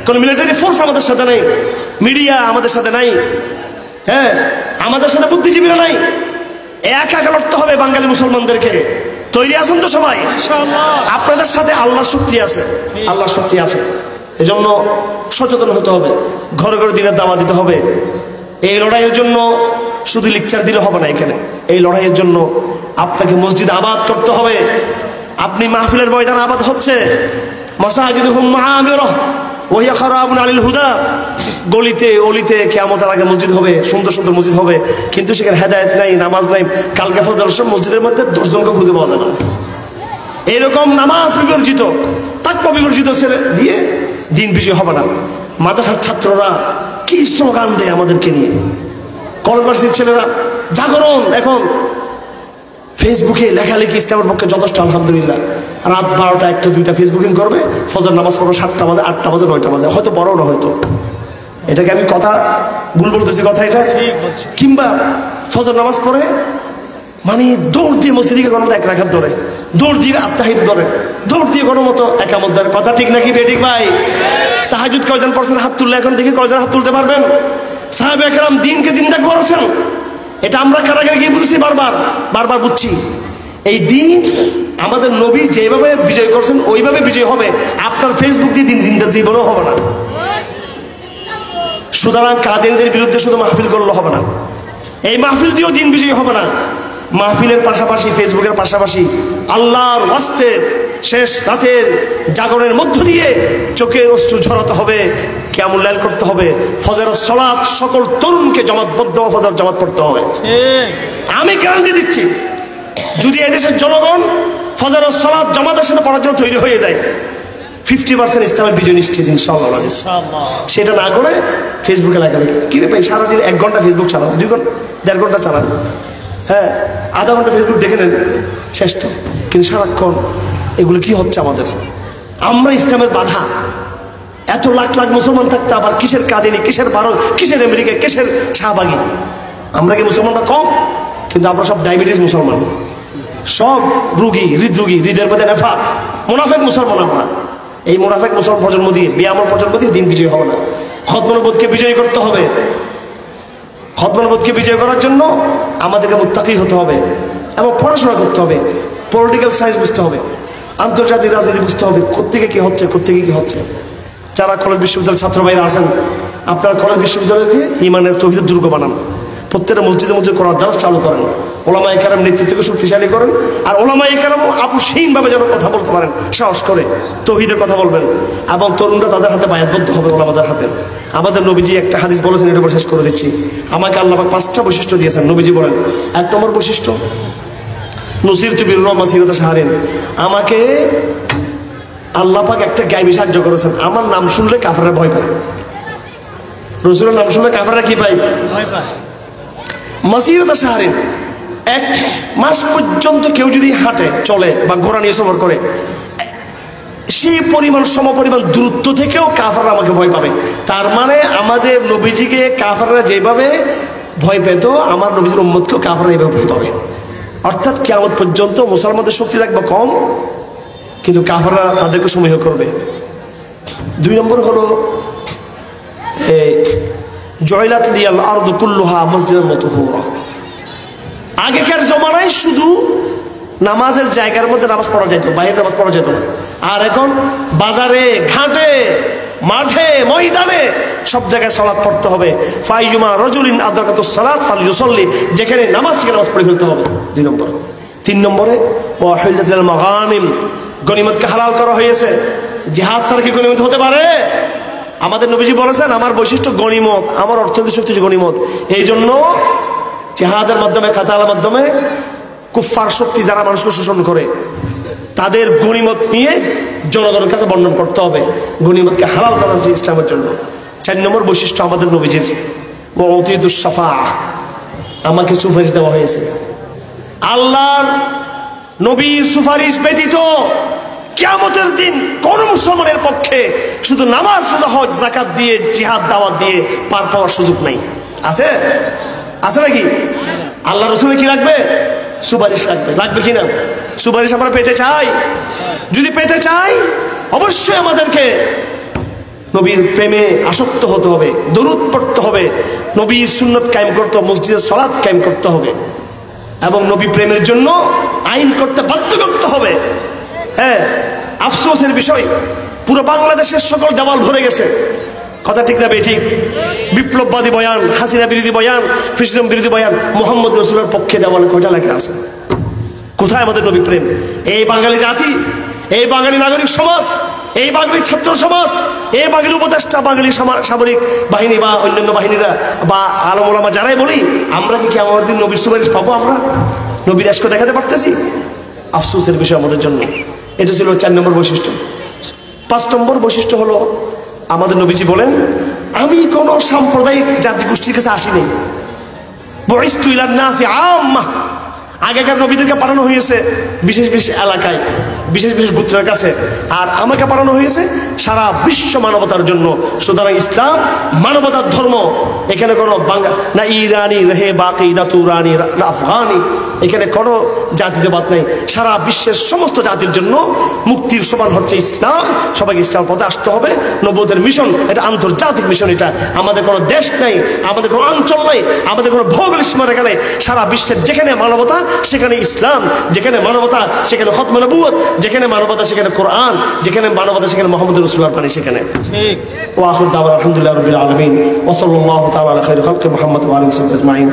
কোনো মিলিটারি ফোর্স আমাদের সাথে নেই, মিডিয়া আমাদের সাথে নাই, হ্যাঁ, আমাদের সাথে বুদ্ধিজীবীরা নাই। একা একা লড়তে হবে বাঙালি মুসলমানদেরকে। তৈরি আছেন তো সবাই? আপনাদের সাথে আল্লাহর শক্তি আছে, আল্লাহর শক্তি আছে। এজন্য সচেতন হতে হবে, ঘরে ঘরে দিনের দাওয়া দিতে হবে। এই লড়াইয়ের জন্য শুধু লেকচার দিলে হবে না, এখানে এই লড়াইয়ের জন্য আপনাকে মসজিদ আবাদ করতে হবে। আপনি মাহফিলের ময়দান আবাদ হচ্ছে, মাসাজিদুহুম মাআমিরুহ ওয়া হিয়া খারাবুন আলিল হুদা, গলিতে অলিতে কিয়ামতের আগে মসজিদ হবে, সুন্দর সুন্দর মসজিদ হবে, কিন্তু সেখানে হেদায়েত নাই, নামাজ নাই। কালকে ফজরের সময় মসজিদের মধ্যে 10 জনকে খুঁজে পাওয়া যাবে না। এরকম নামাজ বিবর্জিত, তাকওয়া বিবর্জিত ছেলে দিয়ে দিন বিজয় হবে না। মাদ্রাসার ছাত্ররা কি স্লোগান দেয় আমাদেরকে নিয়ে, কলেজ ভার্সিটির ছেলেরা জাগরণ। এখন ফেসবুকে লেখালেখি ইসলামের পক্ষে যথেষ্ট, আলহামদুলিল্লাহ। রাত 12টা 1টা 2টা ফেসবুকিং করবে, ফজর নামাজ পড়ো 7টা বাজে, 8টা বাজে, 9টা বাজে, হয়তো বড় না, হয়তো এটাকে আমি কথা ভুল বলতেছি, কথা এটা, কিংবা ফজর নামাজ পড়ে মানে দৌড় দিয়ে মসজিদে কোনো মতো 1 রাকাত ধরে, দৌড় দিয়ে আত্মাহিত ধরে, দৌড় দিয়ে কোনো মতো একামত ধরে। কথা ঠিক নাকি বেঠিক ভাই? তাহাজ্জুদ কয়জন পড়ছেন হাত তুললে? এখন দেখি কয়জন হাত তুলতে পারবেন? সাহাবা একরাম দিনকে জিন্দা করেছেন, এটা আমরা কারাগারে গিয়ে বুঝছি, বারবার বারবার বুঝছি। এই দিন আমাদের নবী যেভাবে বিজয় করছেন ওইভাবে বিজয় হবে। আপনার ফেসবুক দিয়ে দিন জিন্দা জীবনও হবে না। সুতরাং কাদিয়ানদের বিরুদ্ধে শুধু মাহফিল করলে হবে না, এই মাহফিল দিয়েও দিন বিজয় হবে না। মাহফিলের পাশাপাশি, ফেসবুকের পাশাপাশি আল্লাহর ওয়াস্তে শেষ রাতের জাগরণের মধ্য দিয়ে চোখের অশ্রু ঝরাতে হবে, কিয়ামুল লাইল করতে হবে, ফজরের সালাত সকল তরুণকে জামাতবদ্ধ ফজর জামাত পড়তে হবে। আমি গ্যারান্টি দিচ্ছি, যদি এদেশের জনগণ ফজরের সালাত জামাতের সাথে পড়ার জন্য তৈরি হয়ে যায়, 50% ইসলামের বিজয় নিশ্চিত ইনশাআল্লাহ। সেটা না করে ফেসবুকে লাগাবে, কি রে ভাই সারাদিন 1 ঘন্টা ফেসবুক চালান, 2 ঘন্টা 1.5 ঘন্টা চালান, হ্যাঁ, আধা ঘন্টা ফেসবুক দেখে নেন, শেষ তো। কিন্তু সারাক্ষণ এগুলো কি হচ্ছে আমাদের? আমরা ইসলামের বাধা। এত লাখ লাখ মুসলমান থাকতে আবার কিসের কাদিনী, কিসের ভারত, কিসের আমেরিকা, কিসের শাহবাগী? আমরা কি মুসলমানরা কম? কিন্তু আমরা সব ডায়াবেটিস মুসলমান, সব রুগী, হৃদরোগী, হৃদয়ের মধ্যে নেফাক, মুনাফেক মুসলমান। আমরা এই মুনাফেক মুসলমান প্রজন্ম দিয়ে, বেআমল প্রজন্ম দিয়ে দিন বিজয় হবে না। হতমনোবোধকে বিজয় করতে হবে। হতমনোবোধকে বিজয় করার জন্য আমাদেরকে মুত্তাকি হতে হবে এবং পড়াশোনা করতে হবে, পলিটিক্যাল সায়েন্স বুঝতে হবে, আন্তর্জাতিক রাজনীতি বুঝতে হবে, কোত্থেকে কি হচ্ছে, কোত্থেকে কি হচ্ছে। যারা কলেজ বিশ্ববিদ্যালয়ের ছাত্র ভাইরা আছেন, আপনারা কলেজ বিশ্ববিদ্যালয়কে ইমানের তৌহিদের দুর্গ বানান, প্রত্যেকটা মসজিদে মসজিদে করার দ্বারা চালু করেন, ওলামায়ে কেরাম নেতৃত্বকে শক্তিশালী করেন, আর ওলামায়ে কেরামও আপসহীনভাবে যেন কথা বলতে পারেন, সাহস করে তৌহিদের কথা বলবেন, এবং তরুণরা তাদের হাতে বায়াতবদ্ধ হবে, ওলামাদের হাতে। আমাদের নবীজি একটা হাদিস বলেছেন, এটা শেষ করে দিচ্ছি। আমাকে আল্লাহ পাক 5টা বৈশিষ্ট্য দিয়েছেন। নবীজি বলেন, 1 নম্বর বৈশিষ্ট্য, নুসিরতু বির-রুম মাসিরাতা শাহরিন, আমাকে আল্লাহ পাক একটা গায়বী সাহায্য করেছেন। আমার নাম শুনলে কাফেররা ভয় পায়, রাসূলের নাম শুনলে কাফেররা কি পায়? ভয় পায়। মাসিরাতা শাহরিন, 1 মাস পর্যন্ত কেউ যদি হাঁটে, চলে বা ঘোড়া নিয়ে সফর করে, সেই পরিমাণ সমপরিমাণ দূরত্ব থেকেও কাফেররা আমাকে ভয় পাবে। তার মানে আমাদের নবীজিকে কাফেররা যেভাবে ভয় পেত, আমার নবীজির উম্মতকেও কাফেররা এইভাবে ভয় পাবে। অর্থাৎ কিয়ামত পর্যন্ত মুসলমানদের শক্তি থাকবে কম, কিন্তু কাফেররা তাদেরকে সমীহ করবে। 2 নম্বর হলো জয়লাত লিয়াল আরদু কুল্লুহা মসজিদান ওয়া তুহুরা। আগেকার জমানায় শুধু নামাজের জায়গার মধ্যে নামাজ পড়া যেত, বাইরে নামাজ পড়া যেত না। আর এখন বাজারে, ঘাটে, মাঠে, ময়দানে সব জায়গায় সালাত পড়তে হবে। ফাইজুমা রাজুলিন আদরাকাতুস সালাত ফালইউসাল্লি, যেখানে নামাজ সেখানে নামাজ পড়ে ফেলতে হবে। 2 নম্বর। 3 নম্বরে ওয়া হুল্লাতুল মাগানিম, গনিমতকে হালাল করা হয়েছে। জিহাদ ছাড়া কি গনিমত হতে পারে? আমাদের নবীজি বলেছেন আমার বৈশিষ্ট্য গনিমত, আমার অর্থনৈতিক শক্তি গনিমত। এই জন্য জিহাদের মাধ্যমে, কাতালের মাধ্যমে কুফফার শক্তি যারা মানুষকে শোষণ করে তাদের গনিমত নিয়ে জনগণের কাছে বর্ণনা করতে হবে। গনিমতকে হালাল করা হয়েছে ইসলামের জন্য। 4 নম্বর বৈশিষ্ট্য আমাদের নবীজির ওয়াউতিদুস শাফাআহ, আমাকে সুপারিশ দেওয়া হয়েছে। আল্লাহর নবীর সুপারিশ ব্যতীত কিয়ামতের দিন কোন মুসলমানের পক্ষে শুধু নামাজ, রোজা, হজ, যাকাত দিয়ে, জিহাদ, দাওয়াত দিয়ে পার পাওয়ার সুযোগ নাই। আছে? আছে নাকি? আল্লাহ রাসূলের কি লাগবে? সুপারিশ লাগবে। লাগবে কিনা? সুপারিশ আমরা পেতে চাই। যদি পেতে চাই অবশ্যই আমাদেরকে নবীর প্রেমে আসক্ত হতে হবে, দরুদ পড়তে হবে, নবীর সুন্নত কায়েম করতে হবে, মসজিদের সালাত কায়েম করতে হবে এবং নবী প্রেমের জন্য আইন করতে বাধ্য করতে হবে। হ্যাঁ, আফসোসের বিষয় পুরো বাংলাদেশের সকল দেওয়াল ভরে গেছে। কথা ঠিক না বেঠিক? বিপ্লববাদী বয়ান, হাসিনা বিরোধী বয়ান, ফ্যাসিজম বিরোধী বয়ান, মুহাম্মদ রাসূলের পক্ষে দেওয়ালে কয়টা লেখা আছে? কোথায় আমাদের নবী প্রেম? এই বাঙালি জাতি, এই বাঙালি নাগরিক সমাজ, এই বাঙালি ছাত্র সমাজ, এই বাঙালি উপদেষ্টা, বাঙালি সামরিক বাহিনী বা অন্যান্য বাহিনীরা বা আলেম ওলামা যারাই বলি, আমরা কি আমাদের দিন নবীর সুপারিশ পাবো? আমরা নবীর আশকে দেখাতে পারতেছি? আফসোসের বিষয় আমাদের জন্য। এটা ছিল 4 নম্বর বৈশিষ্ট্য। 5 নম্বর বৈশিষ্ট্য হলো আমাদের নবীজি বলেন আমি কোন সাম্প্রদায়িক জাতি গোষ্ঠীর কাছে আসিনি। বুইসতু ইলান নাসি আম্মাহ, আগেকার নবীদেরকে পাঠানো হয়েছে বিশেষ বিশেষ এলাকায়, বিশেষ বিশেষ গোত্রের কাছে, আর আমাকে পাঠানো হয়েছে সারা বিশ্ব মানবতার জন্য। সুতরাং ইসলাম মানবতার ধর্ম। এখানে কোনো না ইরানি রেহে বাকি, না তুরানি, না আফগানি, এখানে কোনো জাতিবাদ নেই। সারা বিশ্বের সমস্ত জাতির জন্য মুক্তির সমান হচ্ছে ইসলাম। সবাইকে ইসলাম পথে আসতে হবে। নবুয়তের মিশন এটা আন্তর্জাতিক মিশন। এটা আমাদের কোনো দেশ নেই, আমাদের কোনো অঞ্চল নেই, আমাদের কোনো ভৌগোলিক সীমারেখা নেই। সারা বিশ্বের যেখানে মানবতা সেখানে ইসলাম, যেখানে মানবতা সেখানে খতমে নবুয়ত, যেখানে মানবতা সেখানে কোরআন, যেখানে মানবতা সেখানে মুহাম্মদ রাসূলুল্লাহর বাণী সেখানে। ঠিক। ওয়া আখিরু দাওয়ানা আলহামদুলিল্লাহি রাব্বিল আলামিন ওয়া সাল্লাল্লাহু তাআলা আলা খাইরি খালকি মুহাম্মদ ওয়া আলিহি ওয়া সাহবিহি আজমাইন।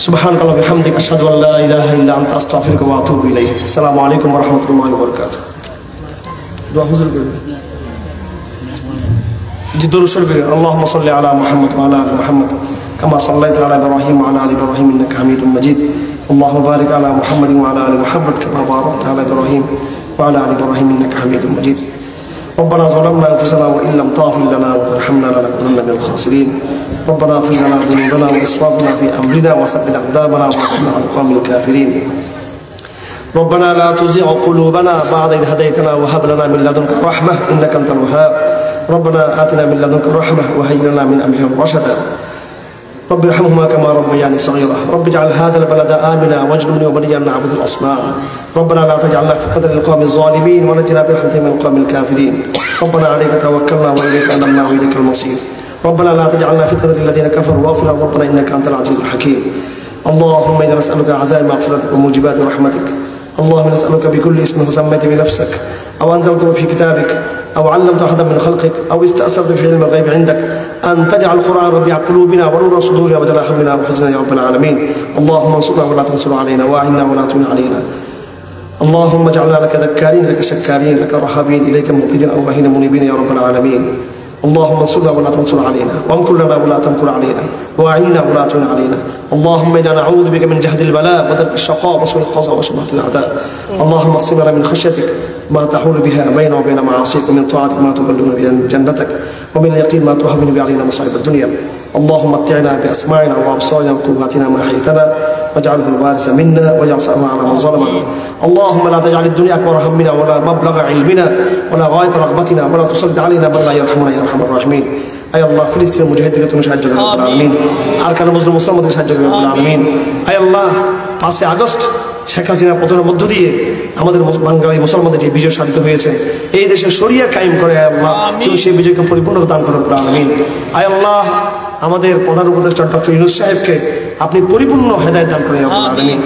সুবহানাকা ওয়া বিহামদিকা আশহাদু আল্লা ইলাহা ইল্লা আনতা আস্তাগফিরুকা ওয়া আতুবু ইলাইক। আসসালামু আলাইকুম ওয়া রাহমাতুল্লাহি ওয়া বারাকাতুহু। দোয়া হুজুর করুন। জি দরুদ শরীফ। আল্লাহুম্মা সাল্লি আলা মুহাম্মদ ওয়া আলা আলি মুহাম্মদ কামা সাল্লাইতা আলা ইব্রাহিম ওয়া আলা আলি ইব্রাহিম ইন্নাকা হামিদুম মাজিদ। اللهم بارك على محمد وعلى ال محمد كما باركت على ابراهيم وعلى ال ابراهيم انك حميد مجيد. ربنا ظلمنا انفسنا وان لم تغفر لنا وترحمنا لنكونن من الخاسرين. ربنا اغفر لنا ذنوبنا واسرافنا في امرنا وثبت اقدامنا وانصرنا على القوم الكافرين. ربنا لا تزغ قلوبنا بعد إذ هديتنا وهب لنا من لدنك رحمة إنك أنت الوهاب. ربنا آتنا من لدنك رحمة وهيئ لنا من أمرنا رشدا. رب ارحمهما كما ربياني صغيرا. رب اجعل هذا البلد آمنا واجنبني وبني أن نعبد الأصنام. ربنا لا تجعلنا فتنة للقوم الظالمين ونجنا برحمتك من القوم الكافرين. ربنا عليك توكلنا وإليك أنبنا وإليك المصير. ربنا لا تجعلنا فتنة للذين كفروا واغفر لنا ربنا إنك أنت العزيز الحكيم. اللهم إنا نسألك عزائم مغفرتك وموجبات رحمتك. اللهم نسألك بكل اسم سميت بنفسك أو أنزلته في كتابك أو علمت أحدا من خلقك أو استأثرت في علم الغيب عندك أن تجعل القرآن ربيع قلوبنا ونور صدورنا وجلاء همنا وحزننا يا رب العالمين. اللهم انصرنا ولا تنصر علينا وأعنا ولا تعن علينا. اللهم اجعلنا لك ذكارين لك شكارين لك رهابين إليك مؤبدين أوابين منيبين يا رب العالمين. اللهم انصرنا ولا تنصر علينا وامكر لنا ولا تمكر علينا واعنا ولا تعن علينا. اللهم انا نعوذ بك من جهد البلاء ودرك الشقاء وسوء القضاء وشماتة الاعداء. اللهم اقسم لنا من خشيتك ما تحول بها بيننا وبين معاصيك ومن طاعتك ما تبلغنا بها جنتك ومن اليقين ما تهون به علينا مصائب الدنيا. اللهم متعنا باسماعنا وابصارنا وقواتنا ما احييتنا واجعله الوارث منا واجعل ثأرنا على من ظلمنا. اللهم لا تجعل الدنيا اكبر همنا ولا مبلغ علمنا ولا غاية رغبتنا ولا تسلط علينا من لا يرحمنا يا ارحم الراحمين. أي الله فلسطين المجاهدين তুমি সাহায্য করো রব্বুল আলামিন। আরকান মুসলিম মুসলমানদের সাহায্য করো রব্বুল আলামিন। আয় আল্লাহ 5 আগস্ট শেখ হাসিনার পতনের মধ্য দিয়ে আমাদের বাঙালি মুসলমানদের যে বিজয় সাধিত হয়েছে, এই দেশে শরিয়া কায়েম করে আয় আল্লাহ, তুমি সেই বিজয়কে পরিপূর্ণতা দান করো রব্বুল আলামিন। আয় আল্লাহ, আমাদের প্রধান উপদেষ্টা ডক্টর ইউনূস সাহেবকে আপনি পরিপূর্ণ হেদায়েত দান করেন রব্বুল আলামিন।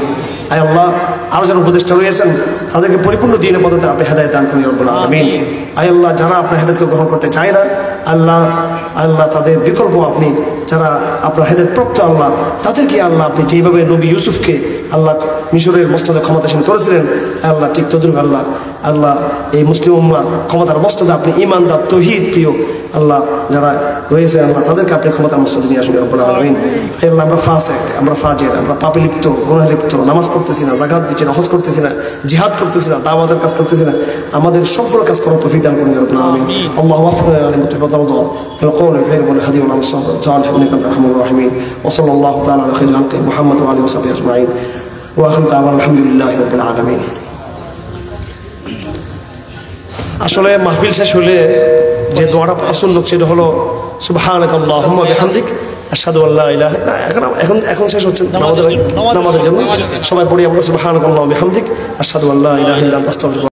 আয় আল্লাহ, আরো যারা উপদেষ্টা রয়েছেন তাদেরকে পরিপূর্ণ দ্বীনের পদ্ধতিতে আপনি হেদায়েত দান করেন রব্বুল আলামিন। আয় আল্লাহ, যারা আপনার হেদায়েতকে গ্রহণ করতে চায় না আল্লাহ, আল্লাহ তাদের বিকল্প আপনি, যারা আপনার হেদায়েত প্রাপ্ত আল্লাহ, তাদেরকে আল্লাহ আপনি যেভাবে নবী ইউসুফকে আল্লাহ মিশরের মসনদে ক্ষমতাসীন করেছিলেন আল্লাহ, ঠিক তদ্রুপ আল্লাহ আল্লাহ এই মুসলিম উম্মার ক্ষমতার মসনদে আপনি ঈমানদার তৌহিদ প্রিয় আল্লাহ যারা রয়েছে আল্লাহ, তাদেরকে আপনি ক্ষমতার মসনদে নিয়ে আসবেন রব্বুল আলামিন। আল্লাহ, আমরা ফাসিক, আমরা ফাজির, আমরা পাপে লিপ্ত, গুনাহে লিপ্ত, নামাজ পড়তেছি না, যাকাত দিচ্ছি না, হজ করতেছি না, জিহাদ করতেছি না, দাওয়াতের কাজ করতেছি না, আমাদের সবগুলো কাজ করার তৌফিক দান করুন রব্বুল আলামিন। আল্লাহু ওয়াফিকনা লিমা في القول الخير والهدي والعمل الصالح انك انت ارحم الراحمين وصلى الله تعالى على خير خلقه محمد وعلى اله وصحبه اجمعين واخر دعوانا الحمد لله رب العالمين. আসলে মাহফিল শেষ হলে যে দোয়াটা পড়া সুন্নাত সেটা হলো সুবহানাকাল্লাহুম্মা বিহামদিক আশহাদু আল্লা ইলাহা ইল্লা আনতা। এখন শেষ হচ্ছে নামাজের জন্য সবাই পড়ি আমরা সুবহানাকাল্লাহুম্মা বিহামদিক আশহাদু আল্লা ইলাহা ইল্লা আনতা আস্তাগফিরুকা।